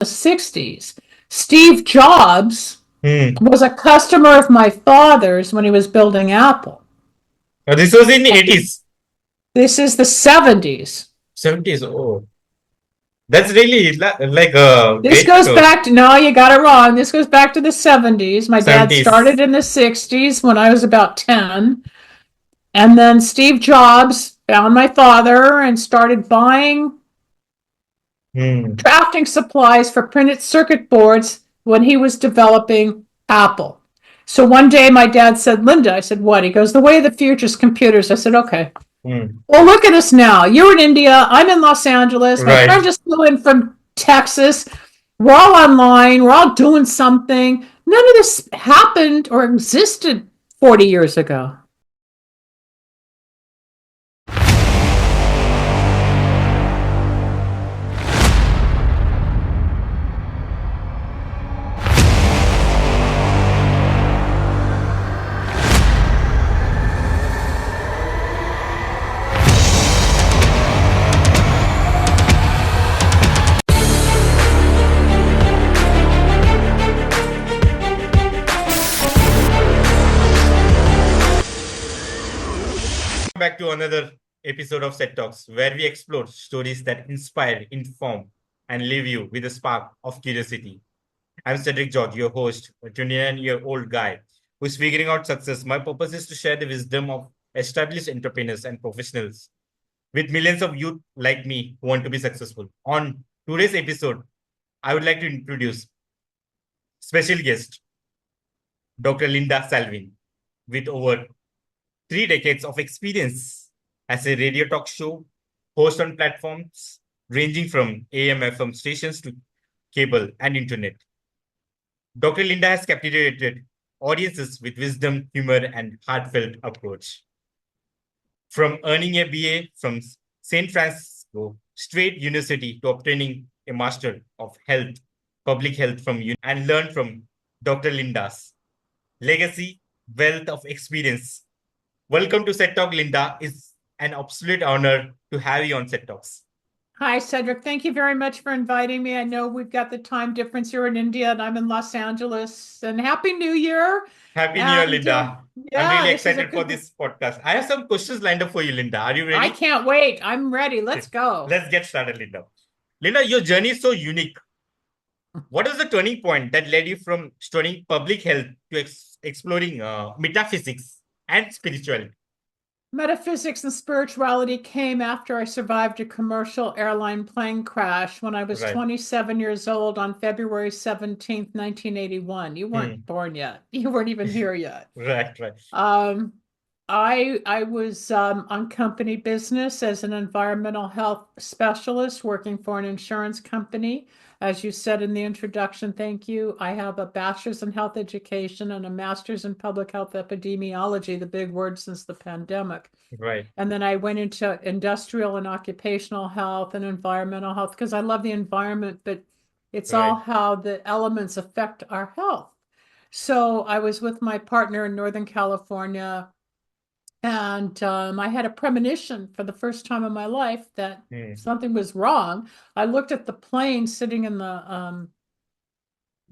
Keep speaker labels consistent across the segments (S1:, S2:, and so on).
S1: the 60s. Steve Jobs
S2: Hmm.
S1: was a customer of my father's when he was building Apple.
S2: This was in 80s,
S1: This is the 70s.
S2: 70s. Oh, that's really like
S1: This
S2: great to
S1: goes
S2: know.
S1: back to, no, you got it wrong. This goes back to the 70s. My dad
S2: 70s.
S1: started in the 60s when I was about 10. And then Steve Jobs found my father and started buying
S2: Hmm.
S1: drafting supplies for printed circuit boards when he was developing Apple. So one day my dad said, Linda, I said, what? He goes, the way of the future is computers. I said, okay.
S2: Hmm.
S1: Well, look at us now. You're in India. I'm in Los Angeles. My friend
S2: Right.
S1: just flew in from Texas. We're all online. We're all doing something. None of this happened or existed 40 years ago.
S2: Back to another episode of Set Talks, where we explore stories that inspire, inform, and leave you with a spark of curiosity. I'm Cedric George, your host, a 29-year-old guy who's figuring out success. My purpose is to share the wisdom of established entrepreneurs and professionals with millions of youth like me who want to be successful. On today's episode, I would like to introduce special guest, Dr. Linda Salvin, with over 3 decades of experience as a radio talk show host on platforms ranging from AM FM stations to cable and internet. Dr. Linda has captivated audiences with wisdom, humor, and heartfelt approach. From earning a BA from St. Francisco State University to obtaining a Master of Health, Public Health from and learn from Dr. Linda's legacy, wealth of experience. Welcome to Set Talk, Linda. It's an absolute honor to have you on Set Talks.
S1: Hi, Cedric. Thank you very much for inviting me. I know we've got the time difference. You're in India and I'm in Los Angeles. And Happy New Year.
S2: Happy New Year,
S1: And
S2: Linda. I'm
S1: yeah,
S2: really
S1: this is a
S2: excited for
S1: good.
S2: this podcast. I have some questions lined up for you, Linda. Are you
S1: I
S2: ready?
S1: can't wait. I'm ready. Let's go.
S2: Let's get started, Linda. Linda, your journey is so unique. What is the turning point that led you from studying public health to exploring metaphysics and spirituality?
S1: Metaphysics and spirituality came after I survived a commercial airline plane crash when I was
S2: Right.
S1: 27 years old on February 17th, 1981. You weren't
S2: Hmm.
S1: born yet. You weren't even here yet.
S2: Right, right.
S1: Um, I was on company business as an environmental health specialist working for an insurance company. As you said in the introduction, thank you. I have a bachelor's in health education and a master's in public health epidemiology, the big word since the pandemic.
S2: Right,
S1: And then I went into industrial and occupational health and environmental health because I love the environment, but it's all
S2: right.
S1: how the elements affect our health. So I was with my partner in Northern California, and I had a premonition for the first time in my life that
S2: Hmm.
S1: something was wrong. I looked at the plane sitting in the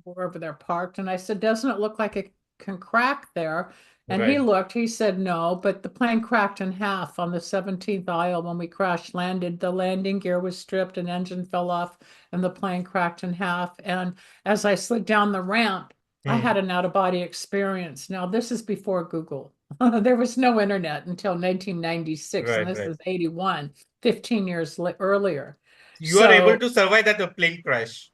S1: wherever they're parked, and I said, "Doesn't it look like it can crack there?" And he
S2: Right.
S1: looked, he said, "No," but the plane cracked in half on the 17th aisle when we crash landed. The landing gear was stripped, an engine fell off, and the plane cracked in half. And as I slid down the ramp, I had
S2: Hmm.
S1: an out of body experience. Now, this is before Google. There was no internet until 1996, and
S2: Right,
S1: this
S2: right.
S1: is 81, 15 years earlier.
S2: You are able
S1: So
S2: to survive that plane crash.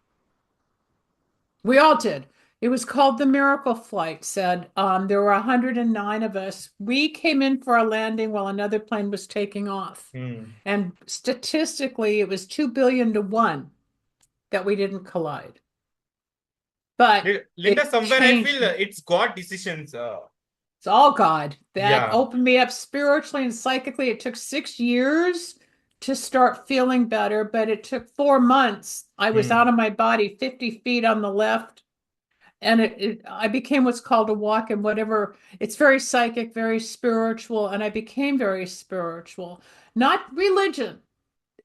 S1: we all did. It was called the Miracle Flight, said there were 109 of us. We came in for a landing while another plane was taking off.
S2: Hmm.
S1: And statistically, it was 2 billion to 1 that we didn't collide. But
S2: Linda,
S1: it
S2: somewhere I
S1: changed
S2: feel
S1: me.
S2: it's God decisions.
S1: It's all God that
S2: Yeah.
S1: opened me up spiritually and psychically. It took 6 years to start feeling better, but it took 4 months. I was out
S2: Hmm.
S1: of my body 50 feet on the left, and I became what's called a walk in whatever. It's very psychic, very spiritual, and I became very spiritual. Not religion.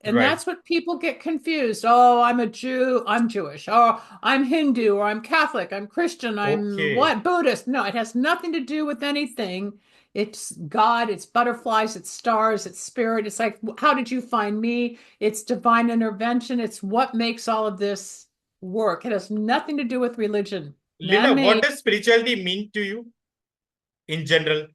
S1: And
S2: Right.
S1: that's what people get confused. Oh, I'm a Jew, I'm Jewish. Oh, I'm Hindu, or I'm Catholic, I'm Christian, I'm
S2: Okay.
S1: what, Buddhist. No, it has nothing to do with anything. It's God, it's butterflies, it's stars, it's spirit. It's like, how did you find me? It's divine intervention. It's what makes all of this work. It has nothing to do with religion,
S2: Linda, what
S1: man-made.
S2: does spirituality mean to you in general?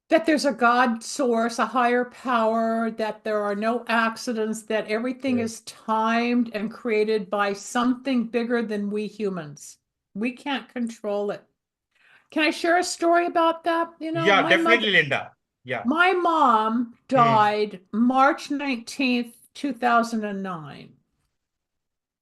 S1: That there's a God source, a higher power, that there are no accidents, that everything
S2: Right.
S1: is timed and created by something bigger than we humans. We can't control it. Can I share a story about that?
S2: Yeah, definitely, Linda. Yeah.
S1: My mom
S2: Hmm.
S1: died March 19th, 2009.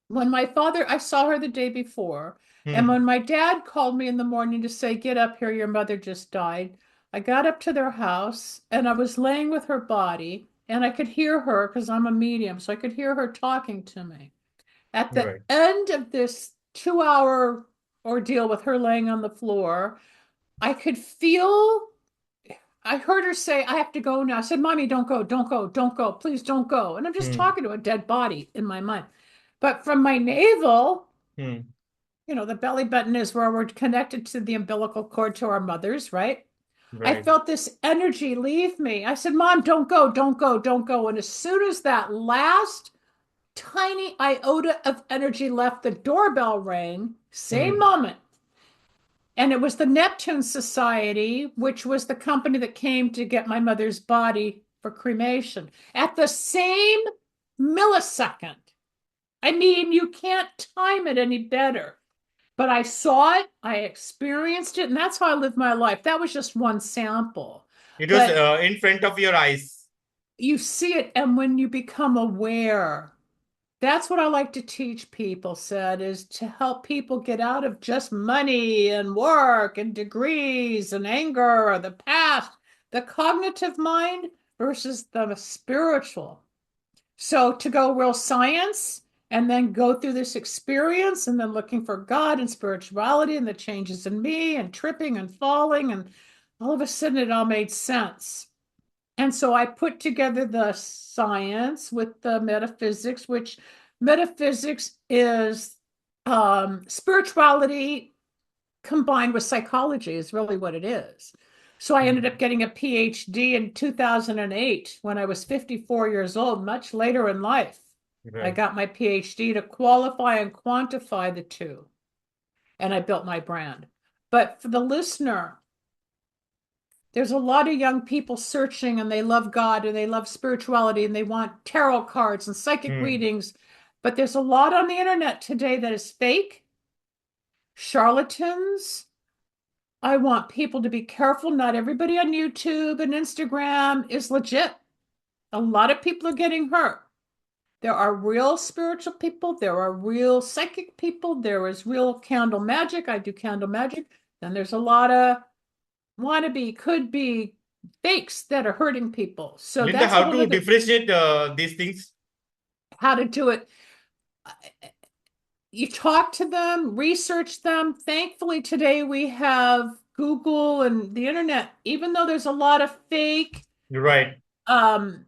S1: When my father, I saw her the day before, and
S2: Hmm.
S1: when my dad called me in the morning to say, "Get up here, your mother just died," I got up to their house and I was laying with her body, and I could hear her because I'm a medium, so I could hear her talking to me. At the
S2: Right.
S1: end of this 2 hour ordeal with her laying on the floor, I could feel, I heard her say, "I have to go now." I said, "Mommy, don't go, don't go, don't go, please don't go." And I'm just
S2: Hmm.
S1: talking to a dead body in my mind. But from my navel,
S2: Hmm.
S1: the belly button is where we're connected to the umbilical cord to our mothers, right? I
S2: Right.
S1: felt this energy leave me. I said, "Mom, don't go, don't go, don't go." And as soon as that last tiny iota of energy left, the doorbell rang, same
S2: Hmm.
S1: moment. And it was the Neptune Society, which was the company that came to get my mother's body for cremation. At the same millisecond. I mean, you can't time it any better. But I saw it, I experienced it, and that's how I live my life. That was just one sample.
S2: It was
S1: But
S2: in front of your eyes.
S1: you see it, and when you become aware, that's what I like to teach people, said, is to help people get out of just money and work and degrees and anger or the past, the cognitive mind versus the spiritual. So to go real science and then go through this experience and then looking for God and spirituality and the changes in me and tripping and falling, and all of a sudden it all made sense. And so I put together the science with the metaphysics, which metaphysics is spirituality combined with psychology is really what it is. So I ended
S2: Hmm.
S1: up getting a PhD in 2008 when I was 54 years old, much later in life. I
S2: Right.
S1: got my PhD to qualify and quantify the two, and I built my brand. But for the listener, there's a lot of young people searching and they love God and they love spirituality and they want tarot cards and psychic
S2: Hmm.
S1: readings. But there's a lot on the internet today that is fake, charlatans. I want people to be careful. Not everybody on YouTube and Instagram is legit. A lot of people are getting hurt. There are real spiritual people. There are real psychic people. There is real candle magic. I do candle magic. Then there's a lot of wannabe, could be fakes that are hurting people. So
S2: Linda,
S1: that's a
S2: how
S1: whole
S2: to
S1: other
S2: differentiate these things?
S1: how to do it. You talk to them, research them. Thankfully, today we have Google and the internet, even though there's a lot of fake
S2: Right.
S1: um,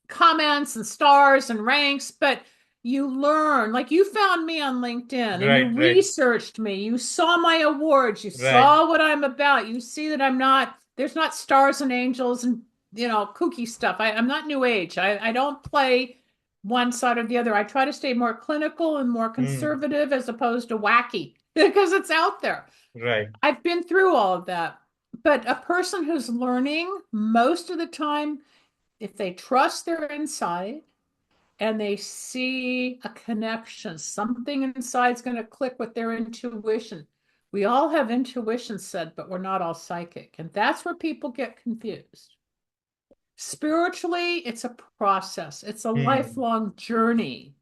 S1: comments and stars and ranks, but you learn. Like you found me on LinkedIn and you
S2: Right. Right.
S1: researched me. You saw my awards. You
S2: Right.
S1: saw what I'm about. You see that there's not stars and angels and, kooky stuff. I'm not new age. I don't play one side or the other. I try to stay more clinical and more
S2: Hmm.
S1: conservative as opposed to wacky because it's out there.
S2: Right.
S1: I've been through all of that. But a person who's learning most of the time, if they trust their inside and they see a connection, something inside is going to click with their intuition. We all have intuition, said, but we're not all psychic. And that's where people get confused. Spiritually, it's a process, it's a
S2: Hmm.
S1: lifelong journey.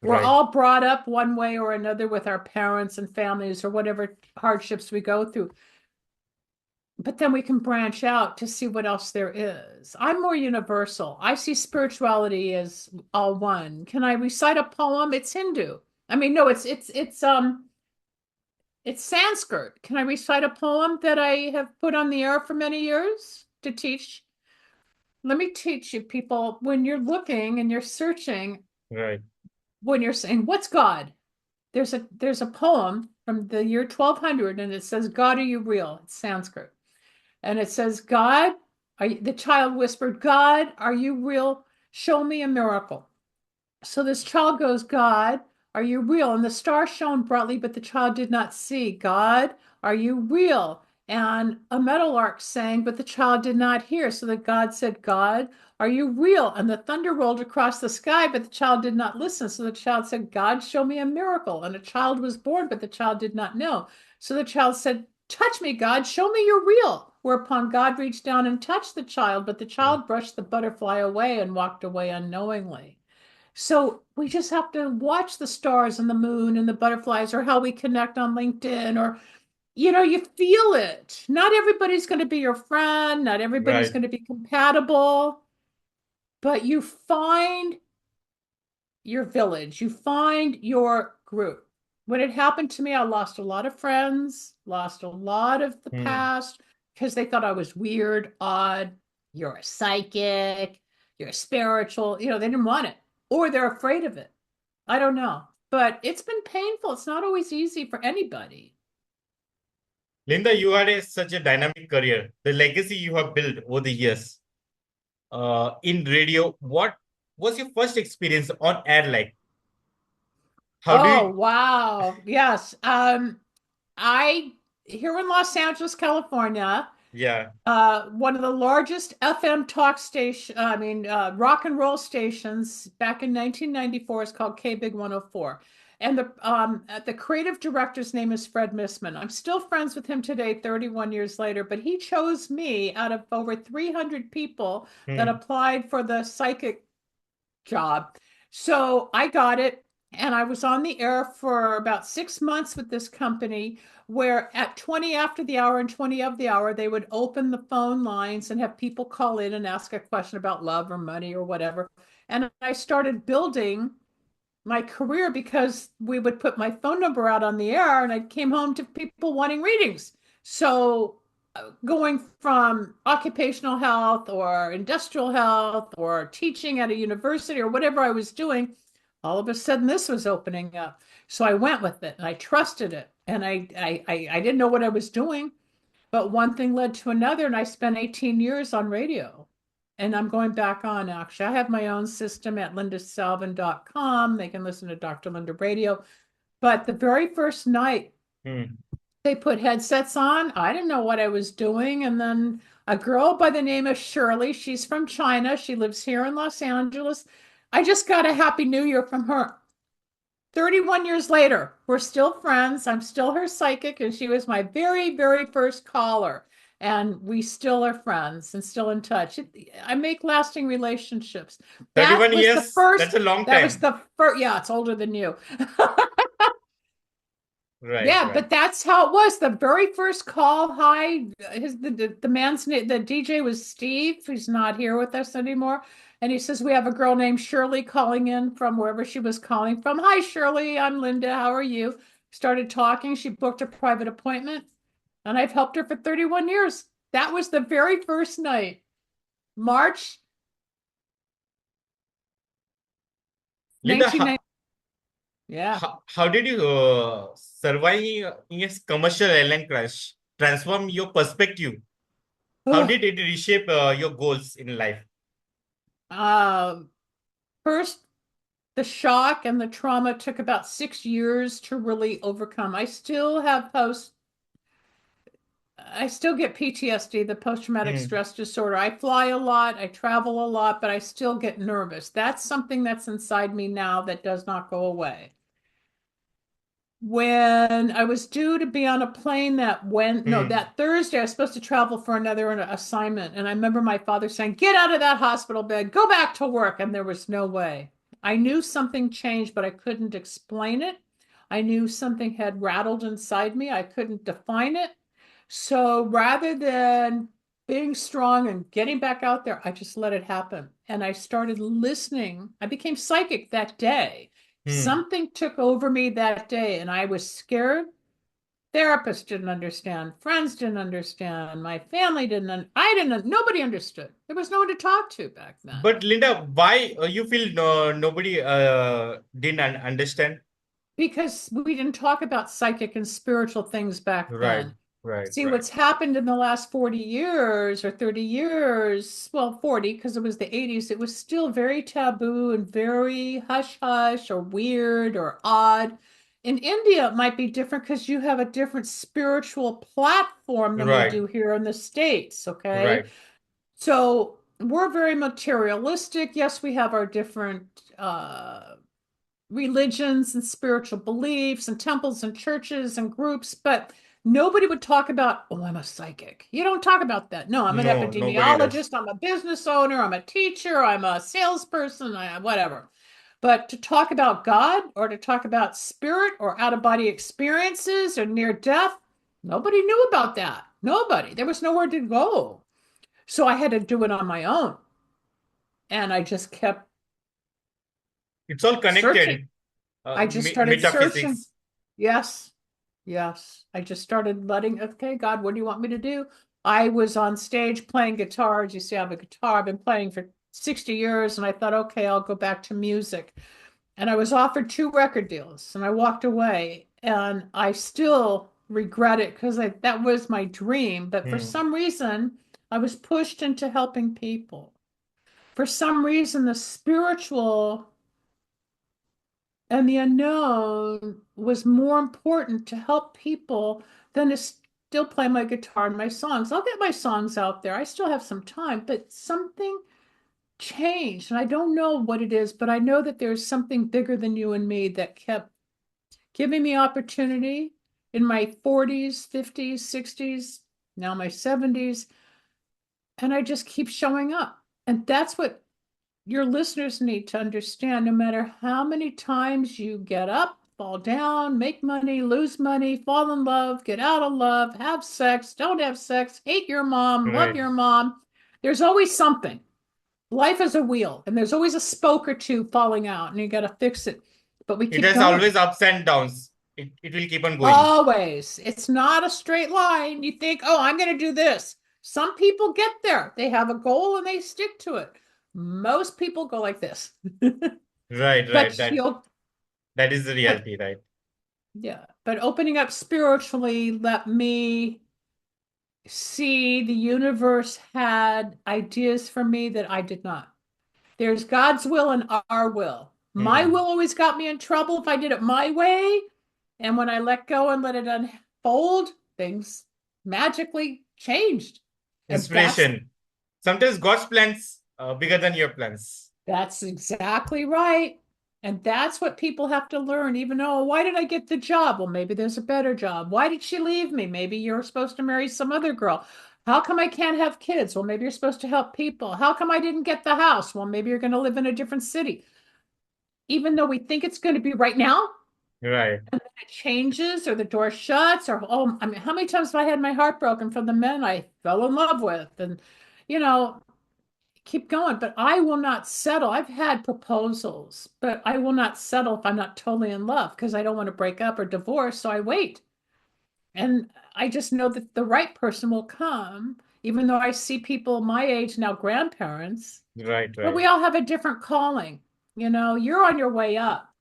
S1: We're
S2: Right.
S1: all brought up one way or another with our parents and families or whatever hardships we go through, but then we can branch out to see what else there is. I'm more universal. I see spirituality as all one. Can I recite a poem? It's Hindu. I mean, no, it's Sanskrit. Can I recite a poem that I have put on the air for many years to teach? let me teach you people when you're looking and you're searching,
S2: Right.
S1: when you're saying, what's God? There's a poem from the year 1200 and it says, God, are you real? It's Sanskrit. And it says, God, the child whispered, God, are you real? Show me a miracle. So this child goes, God, are you real? And the star shone brightly, but the child did not see. God, are you real? And a meadowlark sang, but the child did not hear. So that God said, God, are you real? And the thunder rolled across the sky, but the child did not listen. So the child said, God, show me a miracle. And a child was born, but the child did not know. So the child said, touch me, God, show me you're real. Whereupon God reached down and touched the child, but the
S2: Mm.
S1: child brushed the butterfly away and walked away unknowingly. So we just have to watch the stars and the moon and the butterflies or how we connect on LinkedIn or, you feel it. Not everybody's going to be your friend, not everybody's
S2: Right.
S1: going to be compatible, but you find your village, you find your group. When it happened to me, I lost a lot of friends, lost a lot of the
S2: Hmm.
S1: past because they thought I was weird, odd, you're a psychic, you're a spiritual, they didn't want it or they're afraid of it. I don't know, but it's been painful. It's not always easy for anybody.
S2: Linda, you had such a dynamic career. The legacy you have built over the years in radio. What was your first experience on air like? How do
S1: Oh,
S2: you?
S1: wow. Yes. I here in Los Angeles, California,
S2: Yeah.
S1: one of the largest FM talk station, rock and roll stations back in 1994 is called K Big 104. And the creative director's name is Fred Missman. I'm still friends with him today, 31 years later, but he chose me out of over 300 people that
S2: Hmm.
S1: applied for the psychic job. So I got it. And I was on the air for about 6 months with this company where at 20 after the hour and 20 of the hour, they would open the phone lines and have people call in and ask a question about love or money or whatever. And I started building my career because we would put my phone number out on the air and I came home to people wanting readings. So going from occupational health or industrial health or teaching at a university or whatever I was doing, all of a sudden this was opening up. So I went with it and I trusted it. And I didn't know what I was doing, but one thing led to another, and I spent 18 years on radio. And I'm going back on actually. I have my own system at lindasalvin.com. They can listen to Dr. Linda Radio. But the very first night
S2: Hmm.
S1: they put headsets on, I didn't know what I was doing. And then a girl by the name of Shirley, she's from China. She lives here in Los Angeles. I just got a Happy New Year from her. 31 years later, we're still friends. I'm still her psychic, and she was my very, very first caller. And we still are friends and still in touch. I make lasting relationships. That
S2: 31
S1: was the
S2: years. That's a
S1: first,
S2: long
S1: that was
S2: time.
S1: the first, yeah, it's older than you.
S2: Right.
S1: Yeah,
S2: Right.
S1: but that's how it was. The very first call. Hi, the man's name, the DJ was Steve. He's not here with us anymore. And he says, we have a girl named Shirley calling in from wherever she was calling from. Hi, Shirley. I'm Linda. How are you? Started talking. She booked a private appointment, and I've helped her for 31 years. That was the very first night, March
S2: Linda,
S1: 1990. Yeah.
S2: how did you survive in a commercial airline crash? Transform your perspective. How
S1: Ugh.
S2: did it reshape your goals in life?
S1: Uh, First, the shock and the trauma took about 6 years to really overcome. I still get PTSD, the post-traumatic
S2: Hmm.
S1: stress disorder. I fly a lot, I travel a lot, but I still get nervous. That's something that's inside me now that does not go away. When I was due to be on a plane
S2: Hmm.
S1: that Thursday, I was supposed to travel for another assignment. And I remember my father saying, get out of that hospital bed, go back to work. And there was no way. I knew something changed, but I couldn't explain it. I knew something had rattled inside me. I couldn't define it. So rather than being strong and getting back out there, I just let it happen. And I started listening. I became psychic that day.
S2: Hmm.
S1: Something took over me that day, and I was scared. Therapists didn't understand. Friends didn't understand. My family didn't. I didn't. Nobody understood. There was no one to talk to back then.
S2: But Linda, why you feel nobody didn't understand?
S1: Because we didn't talk about psychic and spiritual things back
S2: Right,
S1: then.
S2: right,
S1: See,
S2: right,
S1: what's happened in the last 40 years or 30 years, well, 40, because it was the 80s, it was still very taboo and very hush hush or weird or odd. In India, it might be different because you have a different spiritual platform than we
S2: right,
S1: do here in the States, okay?
S2: right,
S1: So we're very materialistic. Yes, we have our different religions and spiritual beliefs and temples and churches and groups, but nobody would talk about, oh, I'm a psychic. You don't talk about that. No, I'm an
S2: no, nobody does.
S1: epidemiologist, I'm a business owner, I'm a teacher, I'm a salesperson, whatever. But to talk about God or to talk about spirit or out of body experiences or near death, nobody knew about that. Nobody. There was nowhere to go. So I had to do it on my own. And I just kept
S2: It's all
S1: searching.
S2: connected.
S1: I just started searching.
S2: Metaphysics.
S1: Yes, yes. I just started letting, okay, God, what do you want me to do? I was on stage playing guitar. As you see, I have a guitar. I've been playing for 60 years, and I thought, okay, I'll go back to music. And I was offered two record deals, and I walked away, and I still regret it because that was my dream. But for
S2: Hmm.
S1: some reason, I was pushed into helping people. For some reason, the spiritual and the unknown was more important to help people than to still play my guitar and my songs. I'll get my songs out there. I still have some time, but something changed. And I don't know what it is, but I know that there's something bigger than you and me that kept giving me opportunity in my 40s, 50s, 60s, now my 70s. And I just keep showing up. And that's what your listeners need to understand. No matter how many times you get up, fall down, make money, lose money, fall in love, get out of love, have sex, don't have sex, hate your mom, love
S2: Right.
S1: your mom, there's always something. Life is a wheel, and there's always a spoke or two falling out, and you got to fix it. But we
S2: It
S1: keep
S2: has
S1: going.
S2: always ups and downs. It will keep on going.
S1: Always. It's not a straight line. You think, oh, I'm going to do this. Some people get there. They have a goal and they stick to it. Most people go like this.
S2: Right, right.
S1: But you'll,
S2: That is the
S1: but
S2: reality, right?
S1: yeah, but opening up spiritually let me see the universe had ideas for me that I did not. There's God's will and our will. My
S2: Hmm.
S1: will always got me in trouble if I did it my way. And when I let go and let it unfold, things magically changed. And
S2: Inspiration. Sometimes God's plans bigger than your plans.
S1: that's exactly right. And that's what people have to learn. Even though, why did I get the job? Well, maybe there's a better job. Why did she leave me? Maybe you're supposed to marry some other girl. How come I can't have kids? Well, maybe you're supposed to help people. How come I didn't get the house? Well, maybe you're going to live in a different city. Even though we think it's going to be right now,
S2: Right.
S1: it changes or the door shuts or, oh, I mean, how many times have I had my heart broken from the men I fell in love with? And, you know, keep going, but I will not settle. I've had proposals, but I will not settle if I'm not totally in love because I don't want to break up or divorce. So I wait. And I just know that the right person will come, even though I see people my age now, grandparents,
S2: Right,
S1: but
S2: right.
S1: we all have a different calling. You're on your way up.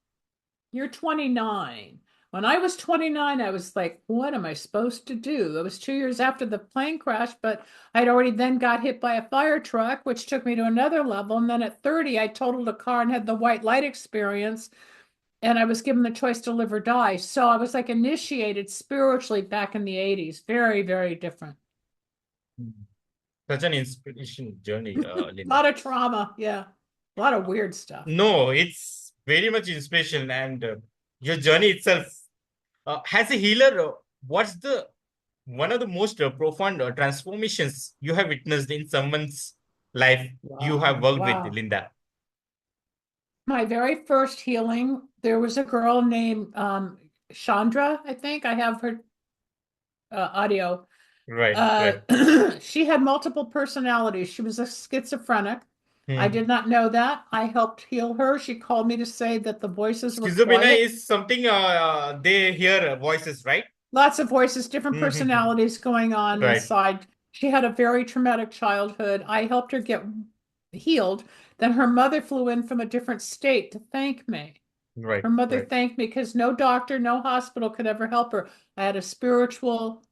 S1: You're 29. When I was 29, I was like, what am I supposed to do? It was 2 years after the plane crash, but I'd already then got hit by a fire truck, which took me to another level. And then at 30, I totaled a car and had the white light experience. And I was given the choice to live or die. So I was like initiated spiritually back in the 80s. Very, very different.
S2: Such an inspiration journey,
S1: A
S2: Linda.
S1: lot of trauma. Yeah. A lot of weird stuff.
S2: No, it's very much inspiration, and your journey itself. As a healer, what's the one of the most profound transformations you have witnessed in someone's life you have
S1: Wow.
S2: worked with,
S1: Wow.
S2: Linda?
S1: My very first healing, there was a girl named Chandra, I think. I have her audio.
S2: Right, right.
S1: She had multiple personalities. She was a schizophrenic. I
S2: Hmm.
S1: did not know that. I helped heal her. She called me to say that the voices were
S2: Schizophrenia
S1: quiet.
S2: is something they hear voices, right?
S1: Lots of voices, different
S2: Mhm.
S1: personalities going on
S2: Right,
S1: inside. She had a very traumatic childhood. I helped her get healed. Then her mother flew in from a different state to thank me.
S2: right,
S1: Her mother
S2: right.
S1: thanked me because no doctor, no hospital could ever help her. I had a spiritual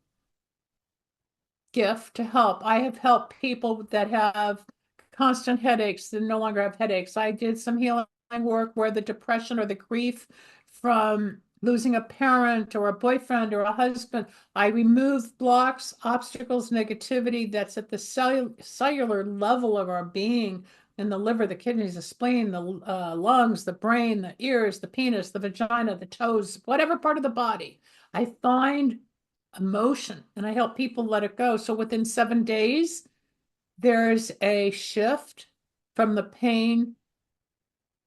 S1: gift to help. I have helped people that have constant headaches that no longer have headaches. I did some healing work where the depression or the grief from losing a parent or a boyfriend or a husband, I removed blocks, obstacles, negativity that's at the cellular level of our being in the liver, the kidneys, the spleen, the lungs, the brain, the ears, the penis, the vagina, the toes, whatever part of the body. I find emotion and I help people let it go. So within 7 days, there's a shift from the pain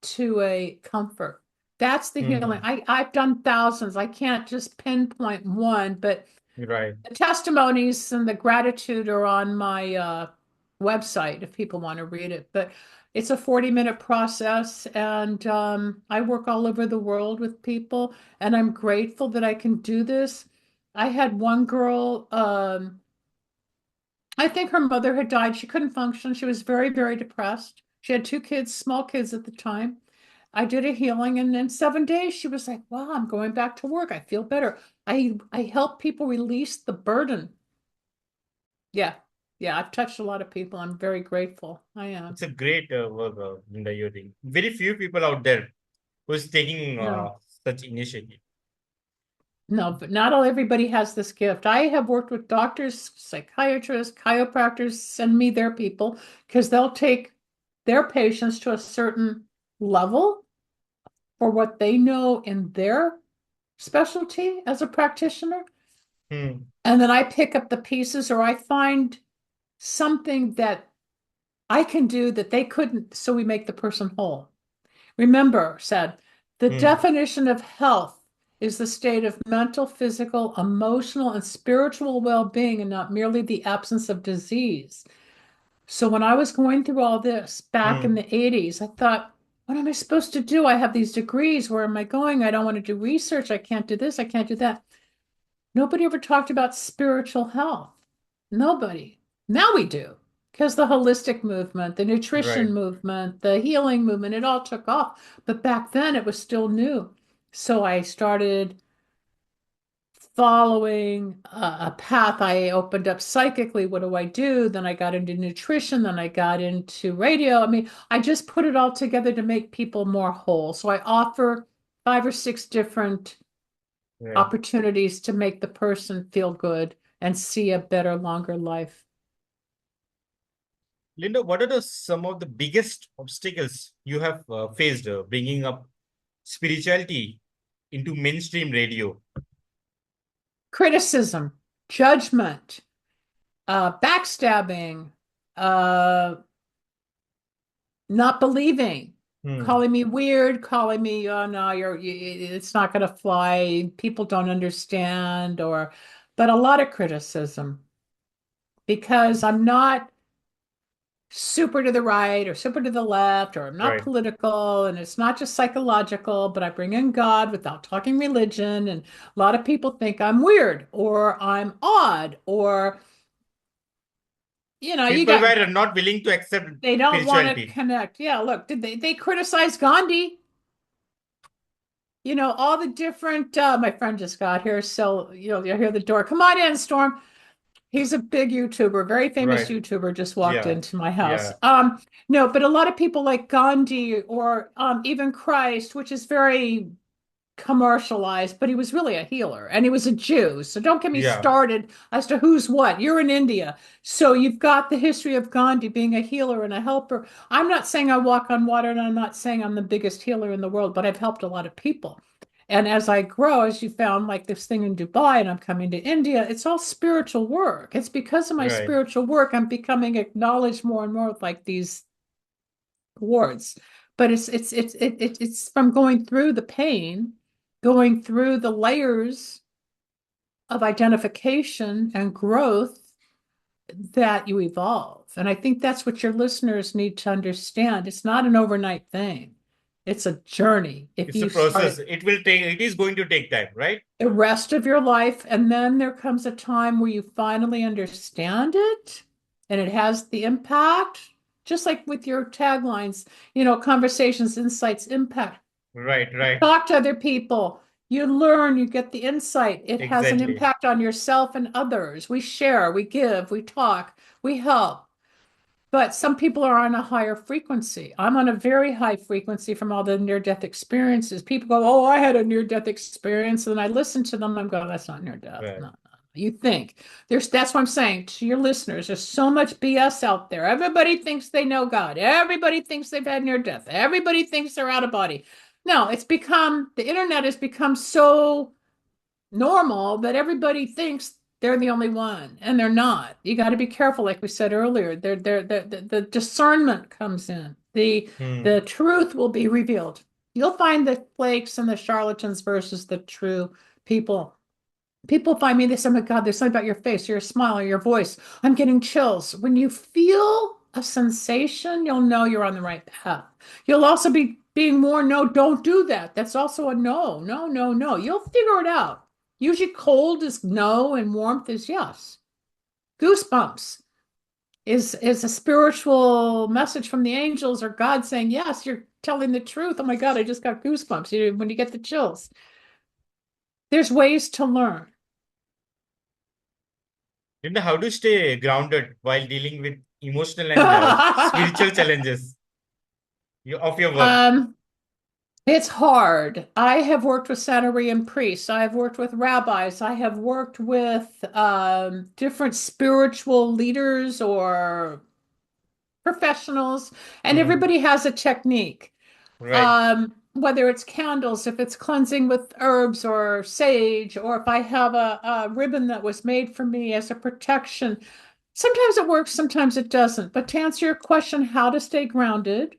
S1: to a comfort. That's the healing.
S2: Hmm.
S1: I've done thousands. I can't just pinpoint one, but
S2: Right.
S1: the testimonies and the gratitude are on my website if people want to read it. But it's a 40-minute process, and I work all over the world with people, and I'm grateful that I can do this. I had one girl, I think her mother had died. She couldn't function. She was very, very depressed. She had two kids, small kids at the time. I did a healing, and in 7 days, she was like, "Wow, I'm going back to work. I feel better." I help people release the burden. Yeah. Yeah, I've touched a lot of people. I'm very grateful. I am.
S2: It's a great work, Linda, you're doing. Very few people out there who's taking
S1: No,
S2: such initiative.
S1: no, but not all everybody has this gift. I have worked with doctors, psychiatrists, chiropractors, send me their people because they'll take their patients to a certain level for what they know in their specialty as a practitioner.
S2: Hmm.
S1: And then I pick up the pieces or I find something that I can do that they couldn't, so we make the person whole. Remember, said, the
S2: Hmm.
S1: definition of health is the state of mental, physical, emotional, and spiritual well-being and not merely the absence of disease. So when I was going through all this back in
S2: Hmm.
S1: the 80s, I thought, what am I supposed to do? I have these degrees. Where am I going? I don't want to do research. I can't do this. I can't do that. Nobody ever talked about spiritual health. Nobody. Now we do. Because the holistic movement, the
S2: Right.
S1: nutrition movement, the healing movement, it all took off. But back then it was still new. So I started following a path. I opened up psychically. What do I do? Then I got into nutrition. Then I got into radio. I mean, I just put it all together to make people more whole. So I offer 5 or 6 different
S2: Right.
S1: opportunities to make the person feel good and see a better, longer life.
S2: Linda, what are some of the biggest obstacles you have faced bringing up spirituality into mainstream radio?
S1: Criticism, judgment, backstabbing, uh, not believing,
S2: Hmm.
S1: calling me weird, calling me, oh no, it's not going to fly. People don't understand, but a lot of criticism because I'm not super to the right or super to the left, or I'm not
S2: Right.
S1: political, and it's not just psychological, but I bring in God without talking religion. And a lot of people think I'm weird or I'm odd, or, you
S2: People
S1: got,
S2: were not willing to accept
S1: they don't want to
S2: spirituality.
S1: connect. Yeah, look, they criticize Gandhi? All the different, my friend just got here, so, you'll hear the door. Come on in, Storm. He's a big YouTuber, very famous
S2: Right.
S1: YouTuber, just walked
S2: Yeah.
S1: into my house.
S2: Yeah.
S1: No, but a lot of people like Gandhi or even Christ, which is very commercialized, but he was really a healer and he was a Jew. So don't get me
S2: Yeah.
S1: started as to who's what. You're in India. So you've got the history of Gandhi being a healer and a helper. I'm not saying I walk on water and I'm not saying I'm the biggest healer in the world, but I've helped a lot of people. And as I grow, as you found, like this thing in Dubai, and I'm coming to India, it's all spiritual work. It's because of my
S2: Right.
S1: spiritual work, I'm becoming acknowledged more and more with like these awards. But it's from going through the pain, going through the layers of identification and growth that you evolve. And I think that's what your listeners need to understand. It's not an overnight thing. It's a journey. If
S2: It's a
S1: you
S2: process.
S1: start
S2: It is going to take time, right?
S1: the rest of your life, and then there comes a time where you finally understand it and it has the impact, just like with your taglines, conversations, insights, impact.
S2: Right, right.
S1: Talk to other people. You learn, you get the insight. It has an
S2: Exactly.
S1: impact on yourself and others. We share, we give, we talk, we help. But some people are on a higher frequency. I'm on a very high frequency from all the near-death experiences. People go, "Oh, I had a near-death experience," and I listen to them. I'm going, "That's not near-death. No,
S2: Right.
S1: no." You think that's what I'm saying to your listeners. There's so much BS out there. Everybody thinks they know God. Everybody thinks they've had near death. Everybody thinks they're out of body. No, the internet has become so normal that everybody thinks they're the only one, and they're not. You got to be careful, like we said earlier. The discernment comes in. The
S2: Hmm.
S1: truth will be revealed. You'll find the flakes and the charlatans versus the true people. People find me, they say, "Oh my God, there's something about your face, your smile, your voice. I'm getting chills." When you feel a sensation, you'll know you're on the right path. You'll also be being more, "No, don't do that." That's also a no, no, no, no. You'll figure it out. Usually cold is no and warmth is yes. Goosebumps is a spiritual message from the angels or God saying, "Yes, you're telling the truth." Oh my God, I just got goosebumps. When you get the chills. There's ways to learn.
S2: How to stay grounded while dealing with emotional and spiritual challenges of your work?
S1: Um, it's hard. I have worked with Santeurian priests. I have worked with rabbis. I have worked with different spiritual leaders or professionals, and
S2: Hmm.
S1: everybody has a technique.
S2: Right.
S1: Whether it's candles, if it's cleansing with herbs or sage, or if I have a ribbon that was made for me as a protection. Sometimes it works, sometimes it doesn't. But to answer your question, how to stay grounded,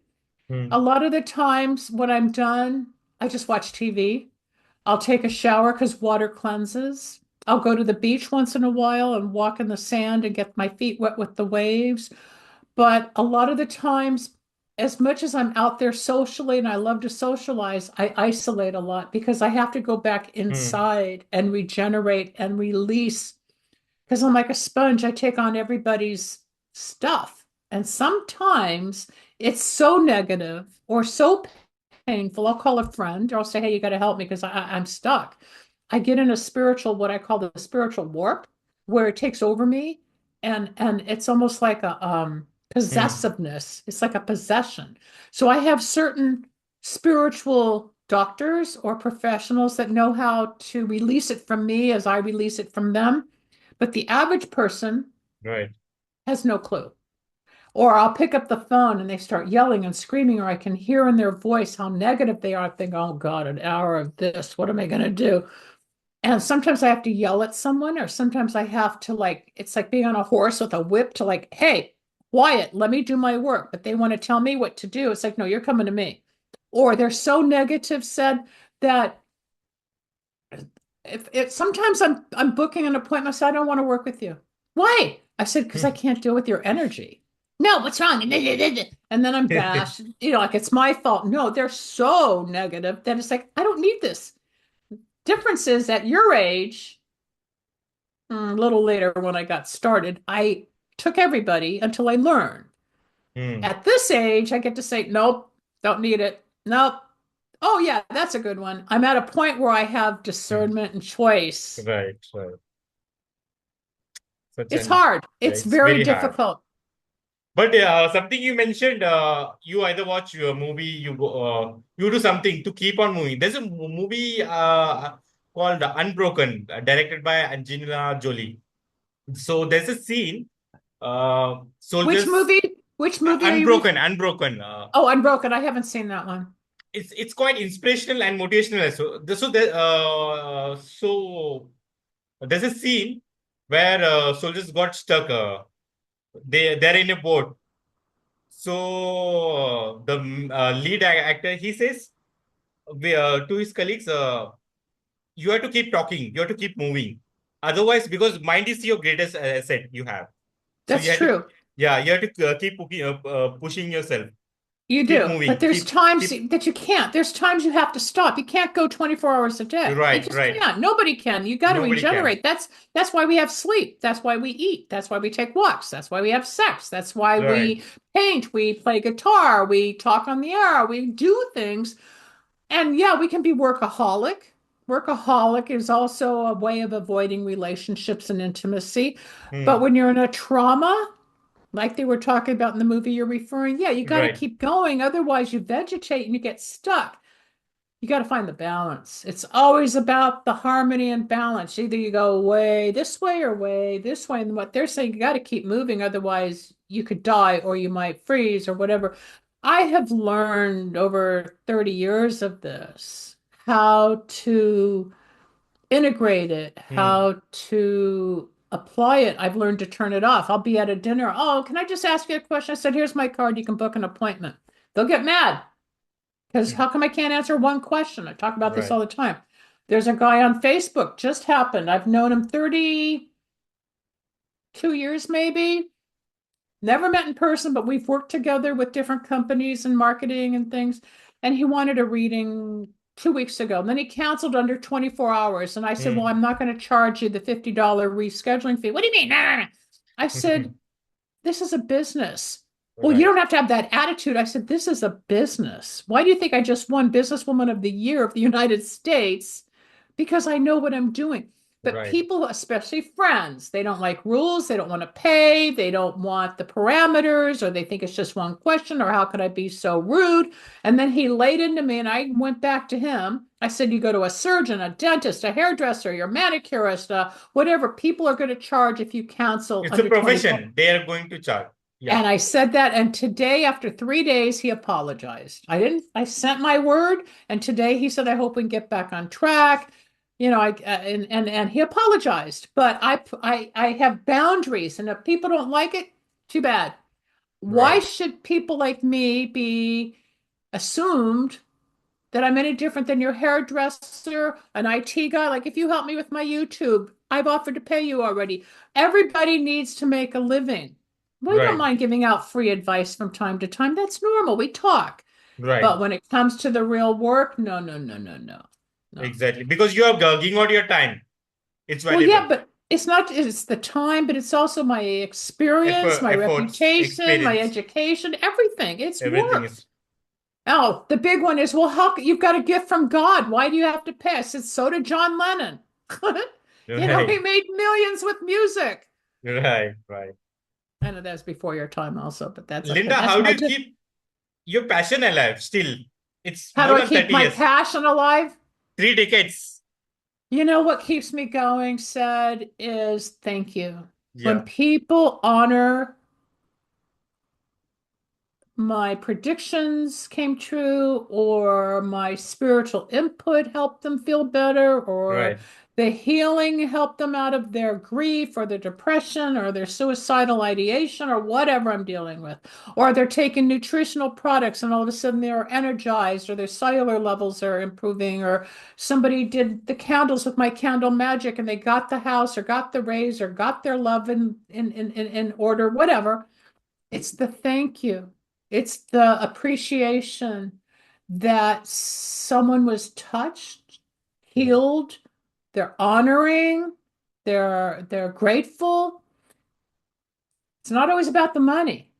S1: a
S2: Hmm.
S1: lot of the times when I'm done, I just watch TV. I'll take a shower because water cleanses. I'll go to the beach once in a while and walk in the sand and get my feet wet with the waves. But a lot of the times, as much as I'm out there socially and I love to socialize, I isolate a lot because I have to go back
S2: Hmm.
S1: inside and regenerate and release because I'm like a sponge. I take on everybody's stuff. And sometimes it's so negative or so painful. I'll call a friend or I'll say, "Hey, you got to help me because I'm stuck." I get in a spiritual, what I call the spiritual warp, where it takes over me. And it's almost like a
S2: Hmm.
S1: possessiveness. It's like a possession. So I have certain spiritual doctors or professionals that know how to release it from me as I release it from them. But the average person
S2: Right.
S1: has no clue. Or I'll pick up the phone and they start yelling and screaming, or I can hear in their voice how negative they are. I think, "Oh God, an hour of this. What am I going to do?" And sometimes I have to yell at someone, or sometimes I have to it's like being on a horse with a whip to "Hey, quiet, let me do my work." But they want to tell me what to do. It's like, "No, you're coming to me." Or they're so negative said that if sometimes I'm booking an appointment, so I don't want to work with you. Why? I said, "Because I
S2: Hmm.
S1: can't deal with your energy." "No, what's wrong?" And then I'm bashed, like it's my fault. No, they're so negative that it's like, I don't need this. Difference is at your age, a little later when I got started, I took everybody until I learned.
S2: Hmm.
S1: At this age, I get to say, "Nope, don't need it. Nope. Oh yeah, that's a good one." I'm at a point where I have
S2: Hmm.
S1: discernment and choice.
S2: Right. Right. Such
S1: It's
S2: an
S1: hard.
S2: Yeah,
S1: It's
S2: it's
S1: very
S2: very hard.
S1: difficult.
S2: But something you mentioned, you either watch a movie, you do something to keep on moving. There's a movie called Unbroken, directed by Angelina Jolie. So there's a scene,
S1: Which
S2: soldiers,
S1: movie? Which movie are you
S2: Unbroken,
S1: referring?
S2: Unbroken.
S1: Oh, Unbroken. I haven't seen that one.
S2: It's quite inspirational and motivational. So there's a scene where soldiers got stuck. They're in a boat. So the lead actor, he says to his colleagues, you have to keep talking, you have to keep moving. Otherwise, because mind is your greatest asset you have. So you
S1: That's
S2: have to,
S1: true.
S2: yeah, you have to keep pushing yourself.
S1: You
S2: Keep
S1: do, but
S2: moving.
S1: there's times
S2: Keep.
S1: that you can't. There's times you have to stop. You can't go 24 hours a day. You
S2: Right,
S1: just
S2: right.
S1: can't. Nobody can. You got to
S2: Nobody can.
S1: regenerate. That's why we have sleep. That's why we eat. That's why we take walks. That's why we have sex. That's why
S2: Right.
S1: we paint, we play guitar, we talk on the air, we do things. And yeah, we can be workaholic. Workaholic is also a way of avoiding relationships and intimacy. But
S2: Hmm.
S1: when you're in a trauma, like they were talking about in the movie you're referring, yeah, you got to
S2: Right.
S1: keep going. Otherwise, you vegetate and you get stuck. You got to find the balance. It's always about the harmony and balance. Either you go way or way this way. And what they're saying, you got to keep moving. Otherwise, you could die or you might freeze or whatever. I have learned over 30 years of this how to integrate it,
S2: Hmm.
S1: how to apply it. I've learned to turn it off. I'll be at a dinner. Oh, can I just ask you a question? I said, here's my card. You can book an appointment. They'll get mad because
S2: Hmm.
S1: how come I can't answer one question? I talk about this
S2: Right.
S1: all the time. There's a guy on Facebook, just happened. I've known him 32 years maybe. Never met in person, but we've worked together with different companies and marketing and things. And he wanted a reading 2 weeks ago. And then he canceled under 24 hours. And I said, well,
S2: Hmm.
S1: I'm not going to charge you the $50 rescheduling fee. What do you mean? No, no, no. I said, this is a business. Well, you
S2: Right.
S1: don't have to have that attitude. I said, this is a business. Why do you think I just won Businesswoman of the Year of the United States? Because I know what I'm doing. But
S2: Right.
S1: people, especially friends, they don't like rules. They don't want to pay. They don't want the parameters, or they think it's just one question, or how could I be so rude? And then he laid into me, and I went back to him. I said, you go to a surgeon, a dentist, a hairdresser, your manicurist, whatever. People are going to charge if you cancel
S2: It's a
S1: under 24.
S2: profession. They are going to charge. Yeah.
S1: And I said that, and today, after 3 days, he apologized. I sent my word, and today he said, I hope we can get back on track. And he apologized. But I have boundaries, and if people don't like it, too bad. Why
S2: Right.
S1: should people like me be assumed that I'm any different than your hairdresser, an IT guy? Like if you help me with my YouTube, I've offered to pay you already. Everybody needs to make a living. We don't
S2: Right.
S1: mind giving out free advice from time to time. That's normal. We talk.
S2: Right.
S1: But when it comes to the real work, no, no, no, no, no, no.
S2: Exactly. Because you are giving out your time. It's
S1: Well,
S2: valuable.
S1: yeah, but it's not, it's the time, but it's also my experience, my
S2: Efforts,
S1: reputation, my
S2: experience,
S1: education, everything. It's
S2: everything
S1: work.
S2: is
S1: Oh, the big one is, well, how you've got a gift from God. Why do you have to pay? I said, so did John Lennon. He
S2: right.
S1: made millions with music.
S2: Right. Right.
S1: I know that's before your time also, but that's okay.
S2: Linda,
S1: That's
S2: how do
S1: my
S2: you keep your passion alive still? It's
S1: how do
S2: more
S1: I
S2: than
S1: keep
S2: 30
S1: my
S2: years,
S1: passion alive?
S2: 3 decades.
S1: You know what keeps me going, said, is thank you. When
S2: Yeah.
S1: people honor my predictions came true, or my spiritual input helped them feel better, or
S2: Right.
S1: the healing helped them out of their grief or their depression or their suicidal ideation or whatever I'm dealing with, or they're taking nutritional products and all of a sudden they're energized or their cellular levels are improving, or somebody did the candles with my candle magic and they got the house or got the raise or got their love in order, whatever. It's the thank you. It's the appreciation that someone was touched,
S2: Right.
S1: healed, they're honoring, they're grateful. It's not always about the money,